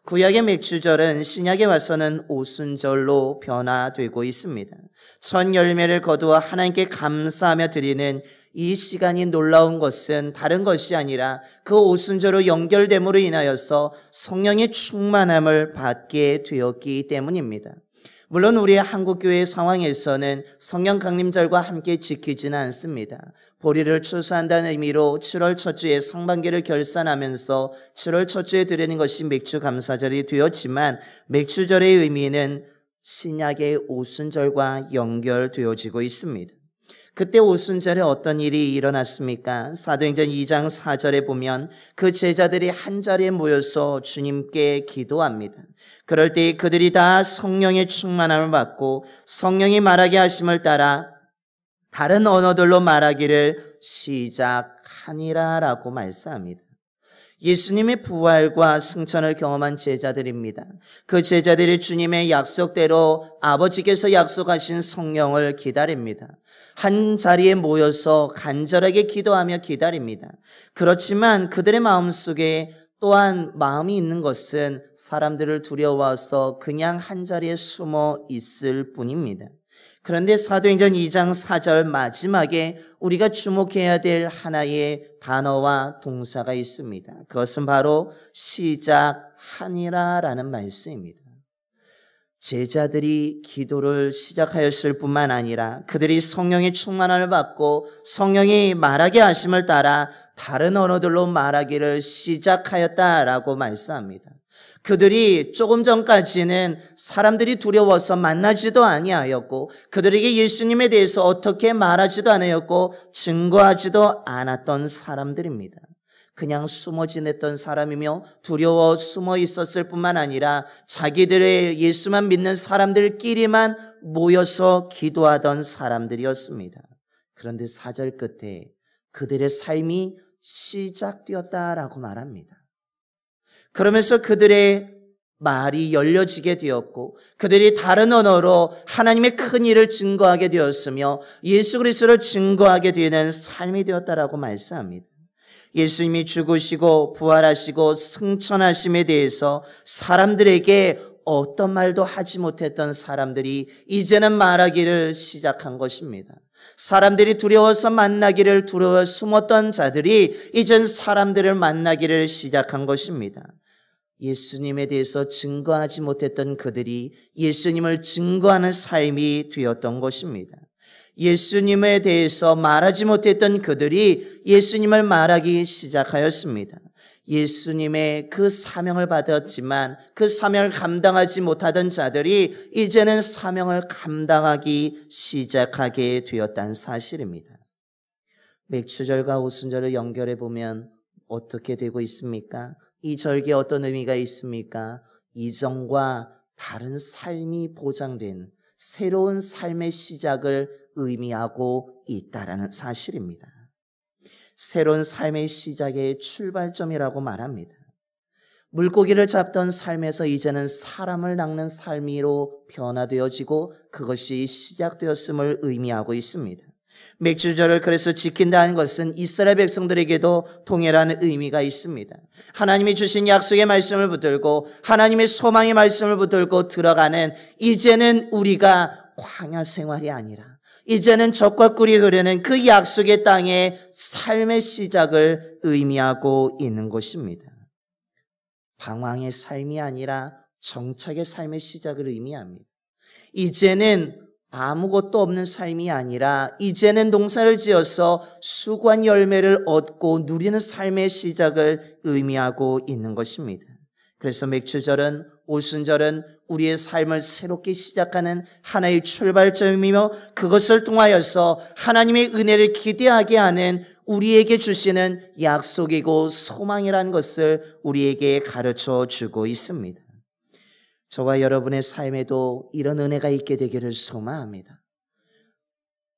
구약의 맥주절은 신약에 와서는 오순절로 변화되고 있습니다. 첫 열매를 거두어 하나님께 감사하며 드리는 이 시간이 놀라운 것은 다른 것이 아니라 그 오순절로 연결됨으로 인하여서 성령의 충만함을 받게 되었기 때문입니다. 물론 우리의 한국교회 상황에서는 성령 강림절과 함께 지키지는 않습니다. 보리를 추수한다는 의미로 7월 첫 주에 상반기를 결산하면서 7월 첫 주에 드리는 것이 맥주 감사절이 되었지만 맥주절의 의미는 신약의 오순절과 연결되어지고 있습니다. 그때 오순절에 어떤 일이 일어났습니까? 사도행전 2장 4절에 보면 그 제자들이 한자리에 모여서 주님께 기도합니다. 그럴 때 그들이 다 성령의 충만함을 받고 성령이 말하게 하심을 따라 다른 언어들로 말하기를 시작하니라 라고 말씀합니다. 예수님의 부활과 승천을 경험한 제자들입니다. 그 제자들이 주님의 약속대로 아버지께서 약속하신 성령을 기다립니다. 한 자리에 모여서 간절하게 기도하며 기다립니다. 그렇지만 그들의 마음속에 또한 마음이 있는 것은 사람들을 두려워서 그냥 한 자리에 숨어 있을 뿐입니다. 그런데 사도행전 2장 4절 마지막에 우리가 주목해야 될 하나의 단어와 동사가 있습니다. 그것은 바로 시작하니라 라는 말씀입니다. 제자들이 기도를 시작하였을 뿐만 아니라 그들이 성령의 충만함을 받고 성령이 말하게 하심을 따라 다른 언어들로 말하기를 시작하였다라고 말씀합니다. 그들이 조금 전까지는 사람들이 두려워서 만나지도 아니하였고 그들에게 예수님에 대해서 어떻게 말하지도 않았고 증거하지도 않았던 사람들입니다. 그냥 숨어 지냈던 사람이며 두려워 숨어 있었을 뿐만 아니라 자기들의 예수만 믿는 사람들끼리만 모여서 기도하던 사람들이었습니다. 그런데 4절 끝에 그들의 삶이 시작되었다라고 말합니다. 그러면서 그들의 말이 열려지게 되었고 그들이 다른 언어로 하나님의 큰 일을 증거하게 되었으며 예수 그리스도를 증거하게 되는 삶이 되었다라고 말씀합니다. 예수님이 죽으시고 부활하시고 승천하심에 대해서 사람들에게 어떤 말도 하지 못했던 사람들이 이제는 말하기를 시작한 것입니다. 사람들이 두려워서 만나기를 두려워 숨었던 자들이 이젠 사람들을 만나기를 시작한 것입니다. 예수님에 대해서 증거하지 못했던 그들이 예수님을 증거하는 삶이 되었던 것입니다. 예수님에 대해서 말하지 못했던 그들이 예수님을 말하기 시작하였습니다. 예수님의 그 사명을 받았지만 그 사명을 감당하지 못하던 자들이 이제는 사명을 감당하기 시작하게 되었다는 사실입니다. 맥추절과 오순절을 연결해 보면 어떻게 되고 있습니까? 이 절기에 어떤 의미가 있습니까? 이전과 다른 삶이 보장된 새로운 삶의 시작을 의미하고 있다라는 사실입니다. 새로운 삶의 시작의 출발점이라고 말합니다. 물고기를 잡던 삶에서 이제는 사람을 낚는 삶으로 변화되어지고 그것이 시작되었음을 의미하고 있습니다. 맥주절을 그래서 지킨다는 것은 이스라엘 백성들에게도 동일한 의미가 있습니다. 하나님이 주신 약속의 말씀을 붙들고 하나님의 소망의 말씀을 붙들고 들어가는 이제는 우리가 광야 생활이 아니라 이제는 젖과 꿀이 흐르는 그 약속의 땅의 삶의 시작을 의미하고 있는 것입니다. 방황의 삶이 아니라 정착의 삶의 시작을 의미합니다. 이제는 아무것도 없는 삶이 아니라 이제는 농사를 지어서 수고한 열매를 얻고 누리는 삶의 시작을 의미하고 있는 것입니다. 그래서 맥주절은 오순절은 우리의 삶을 새롭게 시작하는 하나의 출발점이며 그것을 통하여서 하나님의 은혜를 기대하게 하는 우리에게 주시는 약속이고 소망이라는 것을 우리에게 가르쳐 주고 있습니다. 저와 여러분의 삶에도 이런 은혜가 있게 되기를 소망합니다.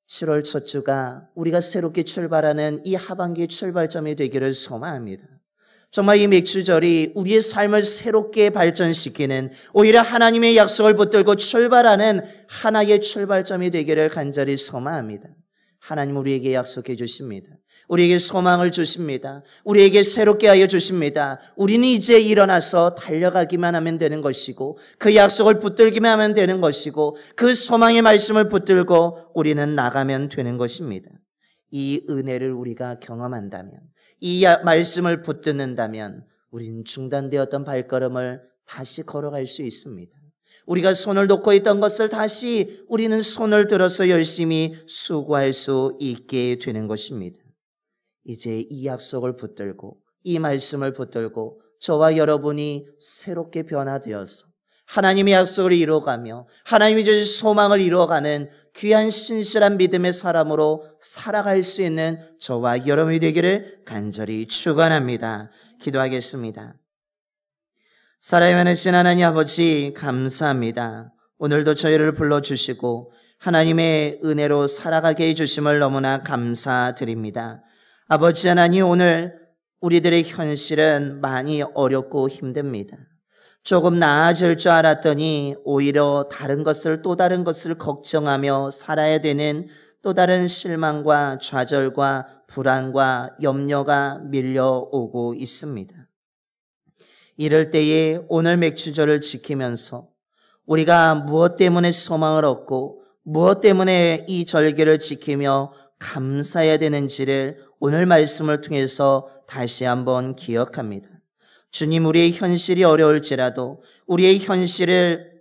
7월 첫 주가 우리가 새롭게 출발하는 이 하반기의 출발점이 되기를 소망합니다. 정말 이 맥주절이 우리의 삶을 새롭게 발전시키는 오히려 하나님의 약속을 붙들고 출발하는 하나의 출발점이 되기를 간절히 소망합니다. 하나님 우리에게 약속해 주십니다. 우리에게 소망을 주십니다. 우리에게 새롭게 하여 주십니다. 우리는 이제 일어나서 달려가기만 하면 되는 것이고 그 약속을 붙들기만 하면 되는 것이고 그 소망의 말씀을 붙들고 우리는 나가면 되는 것입니다. 이 은혜를 우리가 경험한다면 이 말씀을 붙드는다면 우리는 중단되었던 발걸음을 다시 걸어갈 수 있습니다. 우리가 손을 놓고 있던 것을 다시 우리는 손을 들어서 열심히 수고할 수 있게 되는 것입니다. 이제 이 약속을 붙들고 이 말씀을 붙들고 저와 여러분이 새롭게 변화되어서 하나님의 약속을 이루어가며 하나님이 주신 소망을 이루어가는 귀한 신실한 믿음의 사람으로 살아갈 수 있는 저와 여러분이 되기를 간절히 축원합니다. 기도하겠습니다. 사랑이 많으신 하나님 아버지 감사합니다. 오늘도 저희를 불러주시고 하나님의 은혜로 살아가게 해주심을 너무나 감사드립니다. 아버지 하나님 오늘 우리들의 현실은 많이 어렵고 힘듭니다. 조금 나아질 줄 알았더니 오히려 다른 것을 또 다른 것을 걱정하며 살아야 되는 또 다른 실망과 좌절과 불안과 염려가 밀려오고 있습니다. 이럴 때에 오늘 맥주절을 지키면서 우리가 무엇 때문에 소망을 얻고 무엇 때문에 이 절기를 지키며 감사해야 되는지를 오늘 말씀을 통해서 다시 한번 기억합니다. 주님, 우리의 현실이 어려울지라도 우리의 현실을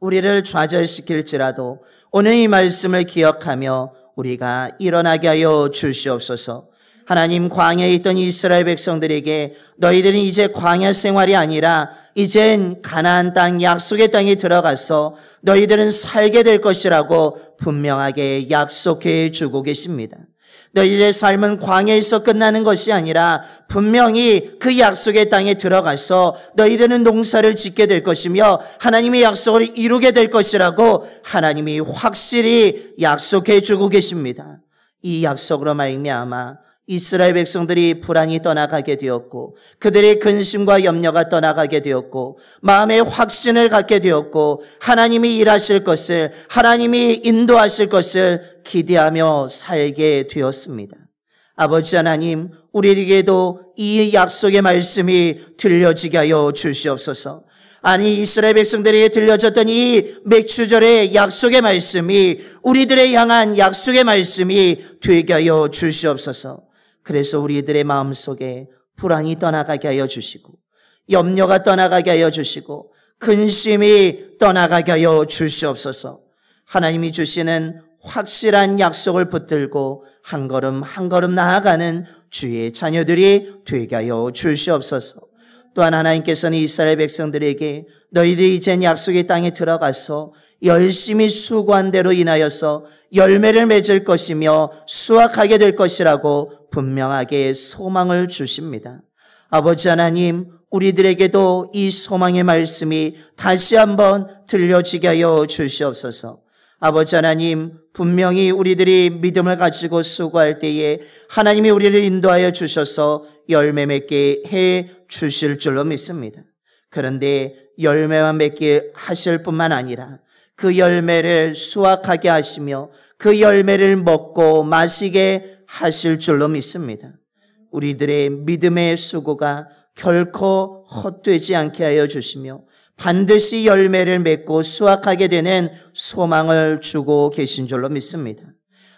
우리를 좌절시킬지라도 오늘 이 말씀을 기억하며 우리가 일어나게 하여 주시옵소서. 하나님, 광야에 있던 이스라엘 백성들에게 너희들은 이제 광야 생활이 아니라 이젠 가나안 땅, 약속의 땅에 들어가서 너희들은 살게 될 것이라고 분명하게 약속해 주고 계십니다. 너희들의 삶은 광야에서 끝나는 것이 아니라 분명히 그 약속의 땅에 들어가서 너희들은 농사를 짓게 될 것이며 하나님의 약속을 이루게 될 것이라고 하나님이 확실히 약속해 주고 계십니다. 이 약속으로 말미암아 이스라엘 백성들이 불안이 떠나가게 되었고 그들의 근심과 염려가 떠나가게 되었고 마음의 확신을 갖게 되었고 하나님이 일하실 것을, 하나님이 인도하실 것을 기대하며 살게 되었습니다. 아버지 하나님, 우리에게도 이 약속의 말씀이 들려지게 하여 주시옵소서. 아니, 이스라엘 백성들에게 들려졌던 이 맥추절의 약속의 말씀이 우리들의 향한 약속의 말씀이 되게 하여 주시옵소서. 그래서 우리들의 마음속에 불안이 떠나가게 하여 주시고 염려가 떠나가게 하여 주시고 근심이 떠나가게 하여 주시옵소서. 하나님이 주시는 확실한 약속을 붙들고 한 걸음 한 걸음 나아가는 주의 자녀들이 되게 하여 주시옵소서. 또한 하나님께서는 이스라엘 백성들에게 너희들이 이젠 약속의 땅에 들어가서 열심히 수고한 대로 인하여서 열매를 맺을 것이며 수확하게 될 것이라고 분명하게 소망을 주십니다. 아버지 하나님, 우리들에게도 이 소망의 말씀이 다시 한번 들려지게 하여 주시옵소서. 아버지 하나님, 분명히 우리들이 믿음을 가지고 수고할 때에 하나님이 우리를 인도하여 주셔서 열매 맺게 해 주실 줄로 믿습니다. 그런데 열매만 맺게 하실 뿐만 아니라 그 열매를 수확하게 하시며 그 열매를 먹고 마시게 하실 줄로 믿습니다. 우리들의 믿음의 수고가 결코 헛되지 않게 하여 주시며 반드시 열매를 맺고 수확하게 되는 소망을 주고 계신 줄로 믿습니다.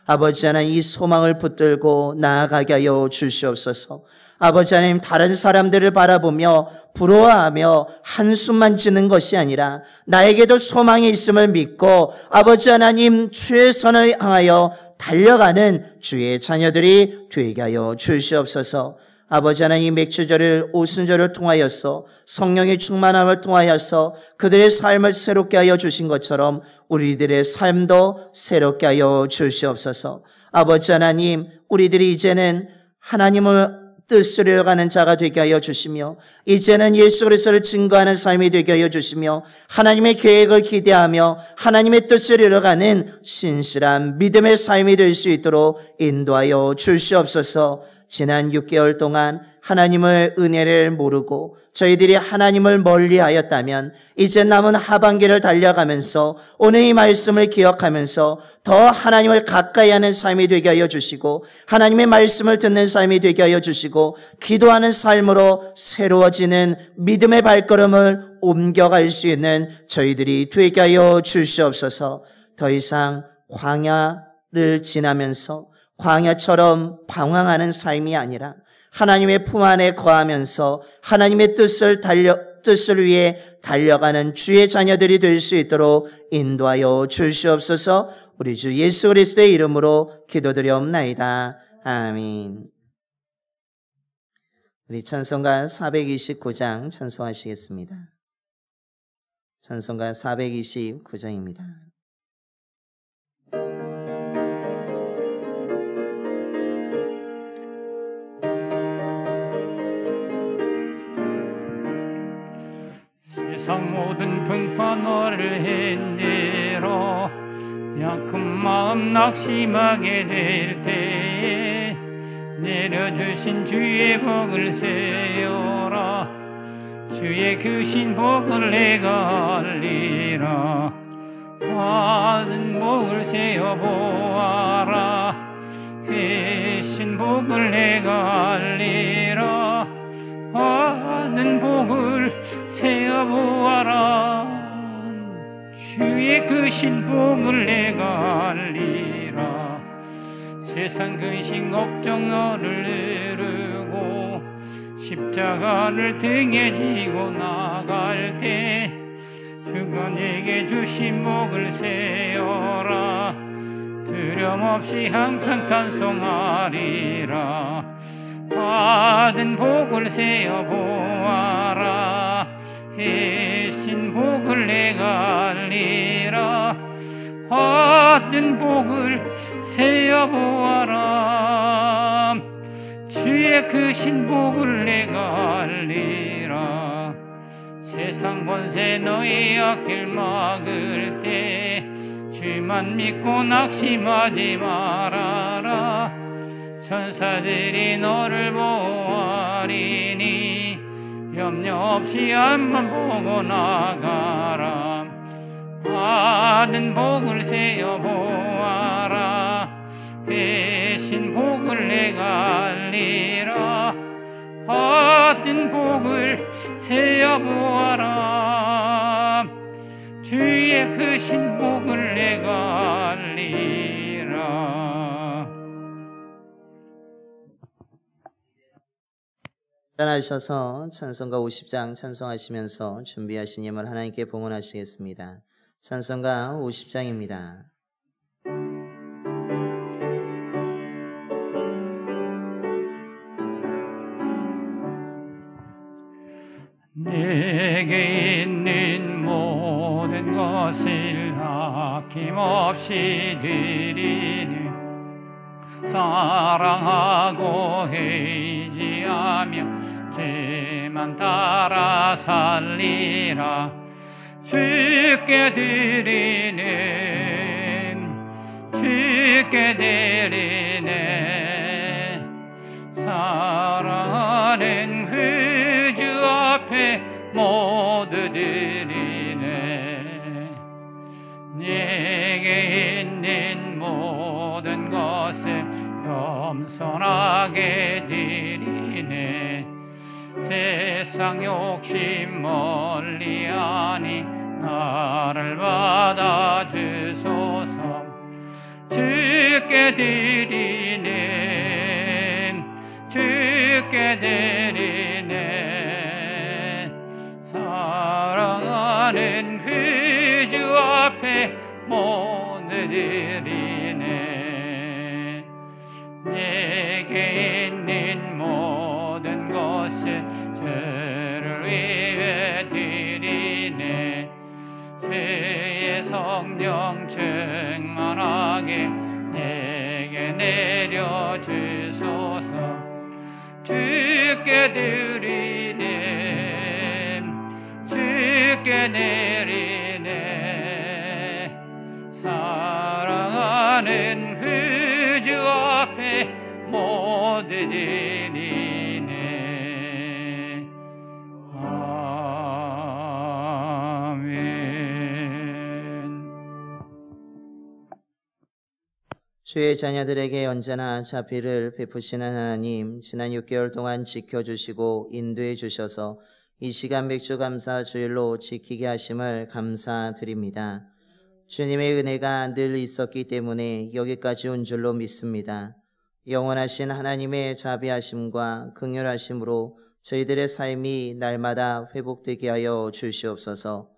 아버지 하나님, 이 소망을 붙들고 나아가게 하여 주시옵소서. 아버지 하나님, 다른 사람들을 바라보며 부러워하며 한숨만 지는 것이 아니라 나에게도 소망이 있음을 믿고 아버지 하나님 최선을 향하여 달려가는 주의 자녀들이 되게 하여 주시옵소서. 아버지 하나님, 맥추절을 오순절을 통하여서 성령의 충만함을 통하여서 그들의 삶을 새롭게 하여 주신 것처럼 우리들의 삶도 새롭게 하여 주시옵소서. 아버지 하나님, 우리들이 이제는 하나님을 뜻을 이어가는 자가 되게 하여 주시며 이제는 예수 그리스도를 증거하는 삶이 되게 하여 주시며 하나님의 계획을 기대하며 하나님의 뜻을 이어가는 신실한 믿음의 삶이 될 수 있도록 인도하여 주시옵소서. 지난 6개월 동안 하나님의 은혜를 모르고 저희들이 하나님을 멀리하였다면 이제 남은 하반기를 달려가면서 오늘 이 말씀을 기억하면서 더 하나님을 가까이 하는 삶이 되게 하여 주시고 하나님의 말씀을 듣는 삶이 되게 하여 주시고 기도하는 삶으로 새로워지는 믿음의 발걸음을 옮겨갈 수 있는 저희들이 되게 하여 주시옵소서. 더 이상 광야를 지나면서 광야처럼 방황하는 삶이 아니라 하나님의 품 안에 거하면서 하나님의 뜻을 위해 달려가는 주의 자녀들이 될 수 있도록 인도하여 주시옵소서. 우리 주 예수 그리스도의 이름으로 기도드리옵나이다. 아멘. 우리 찬송가 429장 찬송하시겠습니다. 찬송가 429장입니다. 세상 모든 풍파 너를 흔들어 약한 마음 낙심하게 될 때에 내려주신 주의 복을 세어라. 주의 크신 복을 내가 알리라. 받은 복을 세어보아라. 크신 복을 내가 알리라. 받은 복을 세어보아라. 주의 크신 복을 내가 알리라. 세상 근심 걱정 너를 누르고 십자가를 등에 지고 나갈 때 주가 내게 주신 복을 세어라. 두려움없이 항상 찬송하리라. 받은 복을 세어 보아라. 대신 복을 내가 알리라. 받은 복을 세어 보아라. 주의 크신 복을 내가 알리라. 세상 권세 너희 앞길 막을 때 주만 믿고 낙심하지 말아라. 천사들이 너를 보호하리니 염려 없이 앞만 보고 나가라. 받은 복을 세어 보아라. 대신 복을 내가 알리라. 받은 복을 세어 보아라. 주의 크신 복을 내가 알리라. 일어나셔서 찬송가 50장 찬송하시면서 준비하신 예물 하나님께 봉헌하시겠습니다. 찬송가 50장입니다. 내게 있는 모든 것을 아낌없이 드리는 사랑하고 의지하며 죄만 따라 살리라. 주께 드리네 사랑하는 그 주 앞에 모두 드리네. 내게 있는 모든 것을 겸손하게 드리네. 세상 욕심 멀리하니 나를 받아주소서. 주께 드리네 사랑하는 그 주 앞에 모두 드리네. 내게 있는 모든 것을 주를 위해 드리네. 주의 성령 충만하게 내게 내려주소서. 주께 드리네 사랑하는 그 주 앞에 모두 드리네. 아멘. 주의 자녀들에게 언제나 자비를 베푸시는 하나님, 지난 6개월 동안 지켜주시고 인도해 주셔서 이 시간 맥주감사 주일로 지키게 하심을 감사드립니다. 주님의 은혜가 늘 있었기 때문에 여기까지 온 줄로 믿습니다. 영원하신 하나님의 자비하심과 긍휼하심으로 저희들의 삶이 날마다 회복되게 하여 주시옵소서.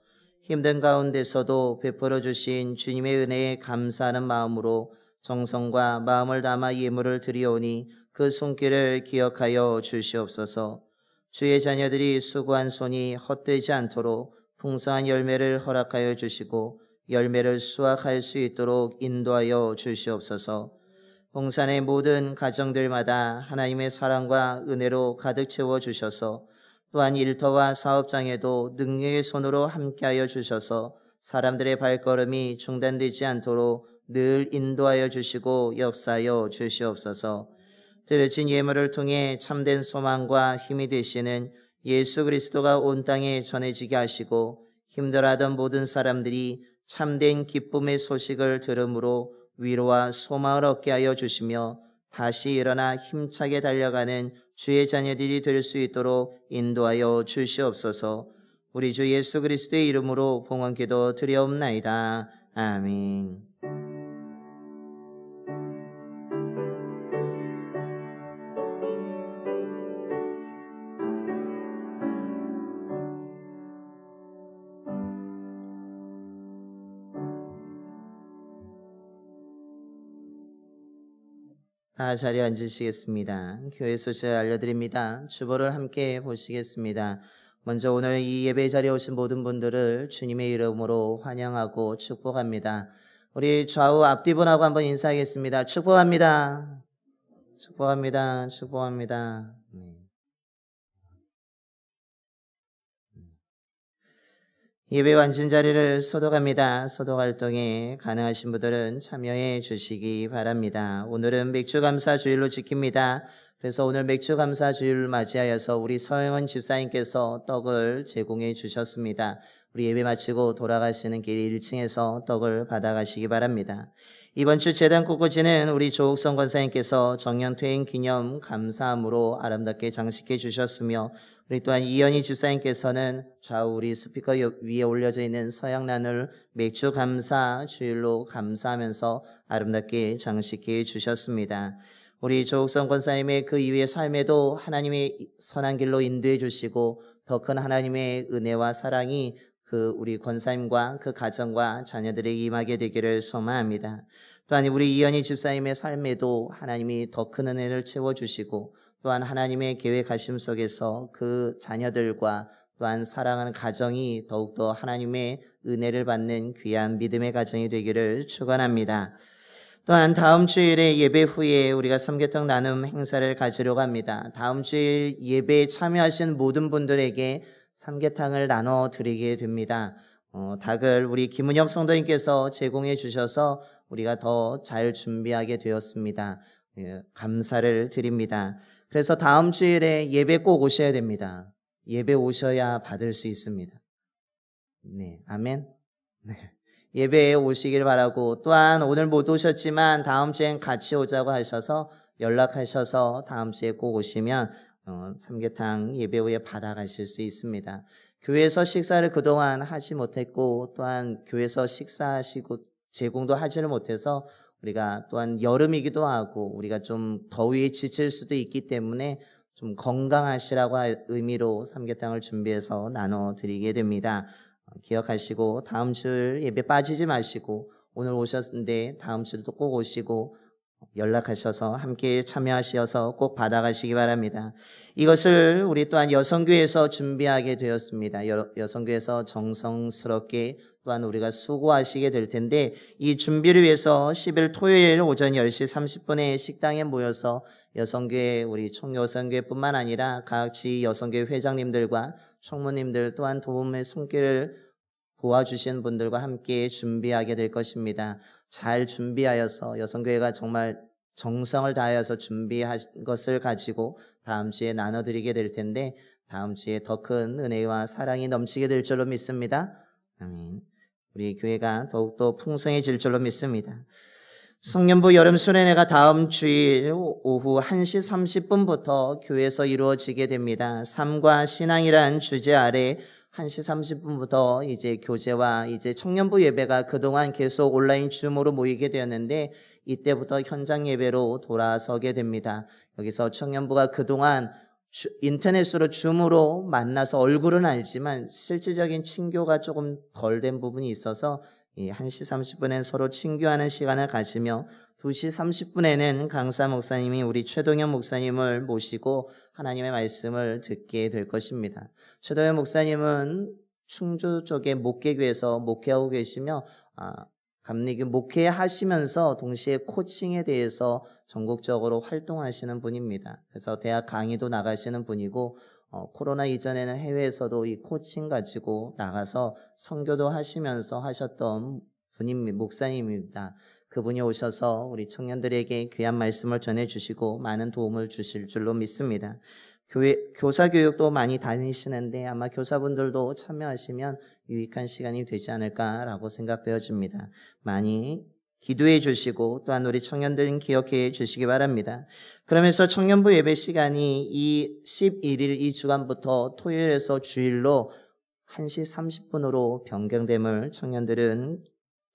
힘든 가운데서도 베풀어 주신 주님의 은혜에 감사하는 마음으로 정성과 마음을 담아 예물을 드리오니 그 손길을 기억하여 주시옵소서. 주의 자녀들이 수고한 손이 헛되지 않도록 풍성한 열매를 허락하여 주시고 열매를 수확할 수 있도록 인도하여 주시옵소서. 봉산의 모든 가정들마다 하나님의 사랑과 은혜로 가득 채워 주셔서 또한 일터와 사업장에도 능력의 손으로 함께하여 주셔서 사람들의 발걸음이 중단되지 않도록 늘 인도하여 주시고 역사하여 주시옵소서. 드려진 예물을 통해 참된 소망과 힘이 되시는 예수 그리스도가 온 땅에 전해지게 하시고 힘들어하던 모든 사람들이 참된 기쁨의 소식을 들음으로 위로와 소망을 얻게 하여 주시며 다시 일어나 힘차게 달려가는 주의 자녀들이 될 수 있도록 인도하여 주시옵소서. 우리 주 예수 그리스도의 이름으로 봉헌기도 드리옵나이다. 아멘. 다 자리에 앉으시겠습니다. 교회 소식 알려드립니다. 주보를 함께 보시겠습니다. 먼저 오늘 이 예배 자리에 오신 모든 분들을 주님의 이름으로 환영하고 축복합니다. 우리 좌우 앞뒤분하고 한번 인사하겠습니다. 축복합니다. 축복합니다. 축복합니다. 예배 완전 자리를 소독합니다. 소독 활동에 가능하신 분들은 참여해 주시기 바랍니다. 오늘은 맥주 감사 주일로 지킵니다. 그래서 오늘 맥주 감사 주일을 맞이하여서 우리 서영은 집사님께서 떡을 제공해 주셨습니다. 우리 예배 마치고 돌아가시는 길 1층에서 떡을 받아가시기 바랍니다. 이번 주 재단 꽃꽂이는 우리 조옥성 권사님께서 정년퇴임 기념 감사함으로 아름답게 장식해 주셨으며, 우리 또한 이현희 집사님께서는 좌우 우리 스피커 위에 올려져 있는 서양란을 맥주 감사 주일로 감사하면서 아름답게 장식해 주셨습니다. 우리 조옥성 권사님의 그 이후의 삶에도 하나님의 선한 길로 인도해 주시고 더 큰 하나님의 은혜와 사랑이 그 우리 권사님과 그 가정과 자녀들에게 임하게 되기를 소망합니다. 또한 우리 이현희 집사님의 삶에도 하나님이 더 큰 은혜를 채워주시고 또한 하나님의 계획하심 속에서 그 자녀들과 또한 사랑하는 가정이 더욱더 하나님의 은혜를 받는 귀한 믿음의 가정이 되기를 축원합니다. 또한 다음 주일에 예배 후에 우리가 삼계탕 나눔 행사를 가지려고 합니다. 다음 주일 예배에 참여하신 모든 분들에게 삼계탕을 나눠 드리게 됩니다. 닭을 우리 김은혁 성도님께서 제공해 주셔서 우리가 더 잘 준비하게 되었습니다. 감사를 드립니다. 그래서 다음 주일에 예배 꼭 오셔야 됩니다. 예배 오셔야 받을 수 있습니다. 네, 아멘. 네. 예배에 오시길 바라고, 또한 오늘 못 오셨지만 다음 주엔 같이 오자고 하셔서 연락하셔서 다음 주에 꼭 오시면 삼계탕 예배 후에 받아가실 수 있습니다. 교회에서 식사를 그동안 하지 못했고 또한 교회에서 식사하시고 제공도 하지를 못해서 우리가 또한 여름이기도 하고 우리가 좀 더위에 지칠 수도 있기 때문에 좀 건강하시라고 의미로 삼계탕을 준비해서 나눠드리게 됩니다. 기억하시고 다음 주 예배 빠지지 마시고 오늘 오셨는데 다음 주도 꼭 오시고 연락하셔서 함께 참여하셔서 꼭 받아가시기 바랍니다. 이것을 우리 또한 여성교회에서 준비하게 되었습니다. 여성교회에서 정성스럽게 또한 우리가 수고하시게 될 텐데 이 준비를 위해서 10일 토요일 오전 10시 30분에 식당에 모여서 여성교회 우리 총여성교회뿐만 아니라 각 지 여성교회 회장님들과 총무님들 또한 도움의 손길을 도와주신 분들과 함께 준비하게 될 것입니다. 잘 준비하여서 여성교회가 정말 정성을 다하여서 준비한 것을 가지고 다음 주에 나눠드리게 될 텐데 다음 주에 더 큰 은혜와 사랑이 넘치게 될 줄로 믿습니다. 아멘. 우리 교회가 더욱더 풍성해질 줄로 믿습니다. 성년부 여름 수련회가 다음 주일 오후 1시 30분부터 교회에서 이루어지게 됩니다. 삶과 신앙이란 주제 아래 1시 30분부터 이제 교제와 이제 청년부 예배가 그동안 계속 온라인 줌으로 모이게 되었는데 이때부터 현장 예배로 돌아서게 됩니다. 여기서 청년부가 그동안 인터넷으로 줌으로 만나서 얼굴은 알지만 실질적인 친교가 조금 덜 된 부분이 있어서 1시 30분엔 서로 친교하는 시간을 가지며 2시 30분에는 강사 목사님이 우리 최동현 목사님을 모시고 하나님의 말씀을 듣게 될 것입니다. 최동현 목사님은 충주 쪽의 목계교에서 목회하고 계시며 감리교 목회하시면서 동시에 코칭에 대해서 전국적으로 활동하시는 분입니다. 그래서 대학 강의도 나가시는 분이고 코로나 이전에는 해외에서도 이 코칭 가지고 나가서 선교도 하시면서 하셨던 분입니다. 목사님입니다. 그분이 오셔서 우리 청년들에게 귀한 말씀을 전해주시고 많은 도움을 주실 줄로 믿습니다. 교사 교육도 많이 다니시는데 아마 교사분들도 참여하시면 유익한 시간이 되지 않을까라고 생각되어집니다. 많이 기도해 주시고 또한 우리 청년들은 기억해 주시기 바랍니다. 그러면서 청년부 예배 시간이 이 11일 이 주간부터 토요일에서 주일로 1시 30분으로 변경됨을 청년들은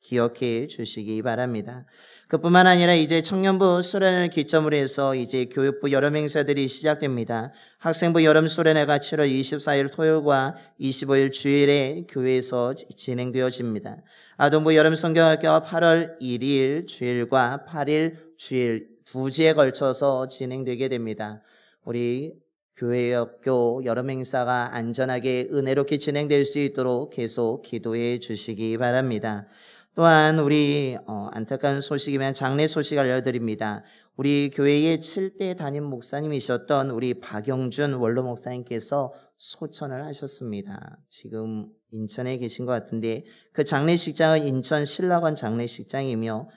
기억해 주시기 바랍니다. 그뿐만 아니라 이제 청년부 수련회를 기점으로 해서 이제 교육부 여름 행사들이 시작됩니다. 학생부 여름 수련회가 7월 24일 토요일과 25일 주일에 교회에서 진행되어집니다. 아동부 여름 성경학교가 8월 1일 주일과 8일 주일 두 주에 걸쳐서 진행되게 됩니다. 우리 교회학교 여름 행사가 안전하게 은혜롭게 진행될 수 있도록 계속 기도해 주시기 바랍니다. 또한 우리 안타까운 소식이면 장례 소식 알려드립니다. 우리 교회의 7대 담임 목사님이셨던 우리 박영준 원로 목사님께서 소천을 하셨습니다. 지금 인천에 계신 것 같은데 그 장례식장은 인천 신라관 장례식장이며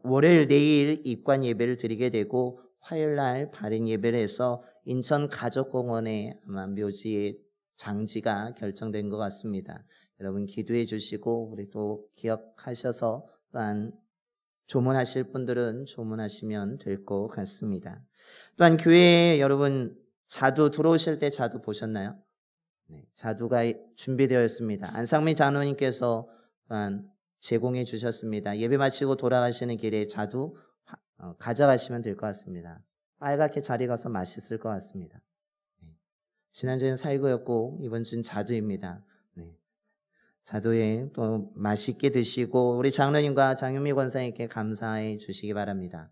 월요일 내일 입관 예배를 드리게 되고 화요일 날 발인 예배를 해서 인천 가족공원에 아마 묘지의 장지가 결정된 것 같습니다. 여러분 기도해 주시고 우리 또 기억하셔서 또한 조문하실 분들은 조문하시면 될 것 같습니다. 또한 교회에 여러분 자두 들어오실 때 자두 보셨나요? 네, 자두가 준비되어 있습니다. 안상민 장로님께서 또한 제공해 주셨습니다. 예배 마치고 돌아가시는 길에 자두 가져가시면 될 것 같습니다. 빨갛게 자리 가서 맛있을 것 같습니다. 네. 지난주엔 살구였고 이번 주는 자두입니다. 네. 자두에 또 맛있게 드시고 우리 장로님과 장윤미 권사님께 감사해 주시기 바랍니다.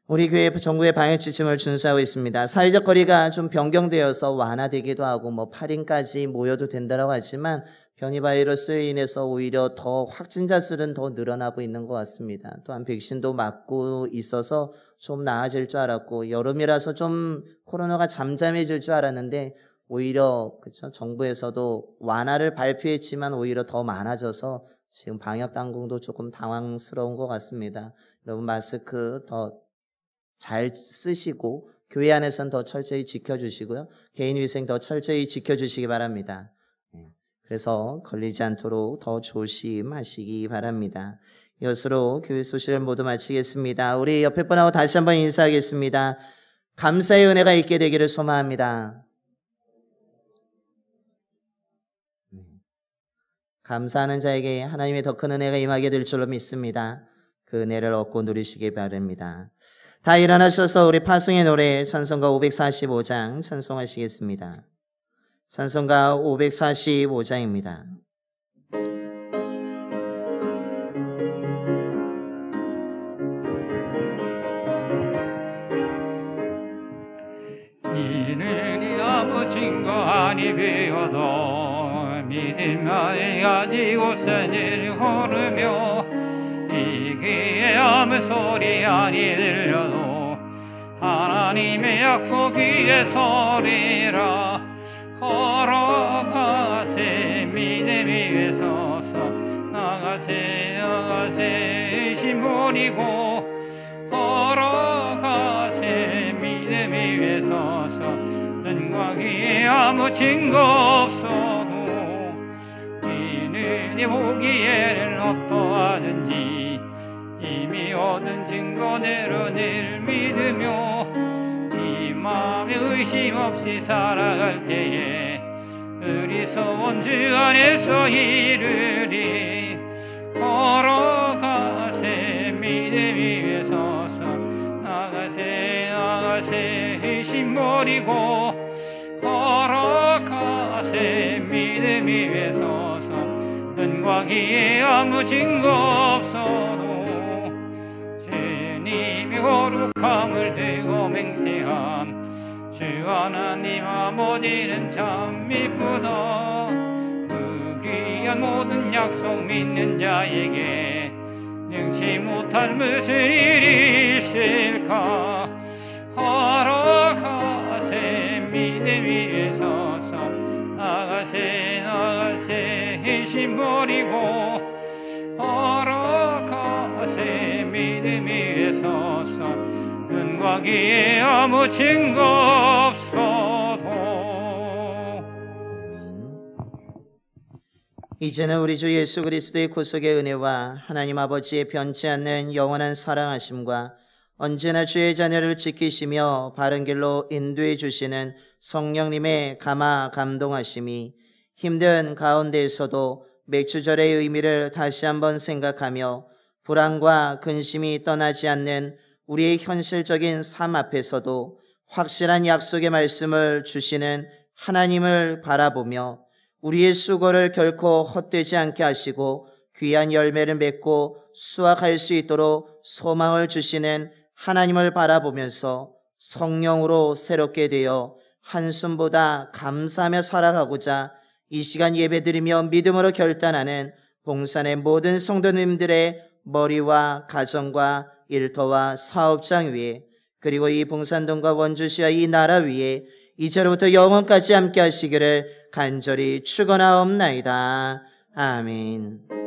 우리 교회 전국의 방역 지침을 준수하고 있습니다. 사회적 거리가 좀 변경되어서 완화되기도 하고 8인까지 모여도 된다고 하지만 변이 바이러스로 인해서 오히려 더 확진자 수는 더 늘어나고 있는 것 같습니다. 또한 백신도 맞고 있어서 좀 나아질 줄 알았고 여름이라서 좀 코로나가 잠잠해질 줄 알았는데 오히려 그렇죠? 정부에서도 완화를 발표했지만 오히려 더 많아져서 지금 방역 당국도 조금 당황스러운 것 같습니다. 여러분 마스크 더 잘 쓰시고 교회 안에서는 더 철저히 지켜주시고요. 개인위생 더 철저히 지켜주시기 바랍니다. 그래서 걸리지 않도록 더 조심하시기 바랍니다. 이것으로 교회 소식을 모두 마치겠습니다. 우리 옆에 분하고 다시 한번 인사하겠습니다. 감사의 은혜가 있게 되기를 소망합니다. 감사하는 자에게 하나님의 더 큰 은혜가 임하게 될 줄로 믿습니다. 그 은혜를 얻고 누리시기 바랍니다. 다 일어나셔서 우리 파송의 노래 찬송가 545장 찬송하시겠습니다. 찬송가 545장입니다. 이는 아버진 거 아니 배워도 믿음을 가지고 산을 걸으며 이기에 아무 소리 아니 들려도 하나님의 약속 위에 서리라. 걸어가세 믿음 위에 서서 나가세 의심 버리고 걸어가세 믿음 위에 서서 눈과 귀에 아무 증거 없어도 이 눈이 보기에는 어떠하든지 이미 얻은 증거대로 늘 믿으며 이 마음에 의심 없이 살아갈 때에 의리소원 주 안에서 이르리. 걸어가세 믿음 위에 서서 나가세 의심 버리고 걸어가세 믿음 위에 서서 눈과 귀에 아무 증거 없어도 주님이 거룩함을 들고 맹세한 주 하나님 아버지는 참 미쁘다. 그 귀한 모든 약속 믿는 자에게 능치 못할 무슨 일이 있을까. 걸어가세 믿음 위에 서서 나가세 의심 버리고 걸어가세 믿음 위에 서서 눈과 귀에 아무 증거 없어도. 이제는 우리 주 예수 그리스도의 구속의 은혜와 하나님 아버지의 변치 않는 영원한 사랑하심과 언제나 주의 자녀를 지키시며 바른 길로 인도해 주시는 성령님의 감화 감동하심이 힘든 가운데에서도 맥주절의 의미를 다시 한번 생각하며 불안과 근심이 떠나지 않는 우리의 현실적인 삶 앞에서도 확실한 약속의 말씀을 주시는 하나님을 바라보며 우리의 수고를 결코 헛되지 않게 하시고 귀한 열매를 맺고 수확할 수 있도록 소망을 주시는 하나님을 바라보면서 성령으로 새롭게 되어 한숨보다 감사하며 살아가고자 이 시간 예배드리며 믿음으로 결단하는 봉산의 모든 성도님들의 머리와 가정과 일터와 사업장 위에, 그리고 이 봉산동과 원주시와 이 나라 위에 이제로부터 영원까지 함께 하시기를 간절히 축원하옵나이다. 아멘.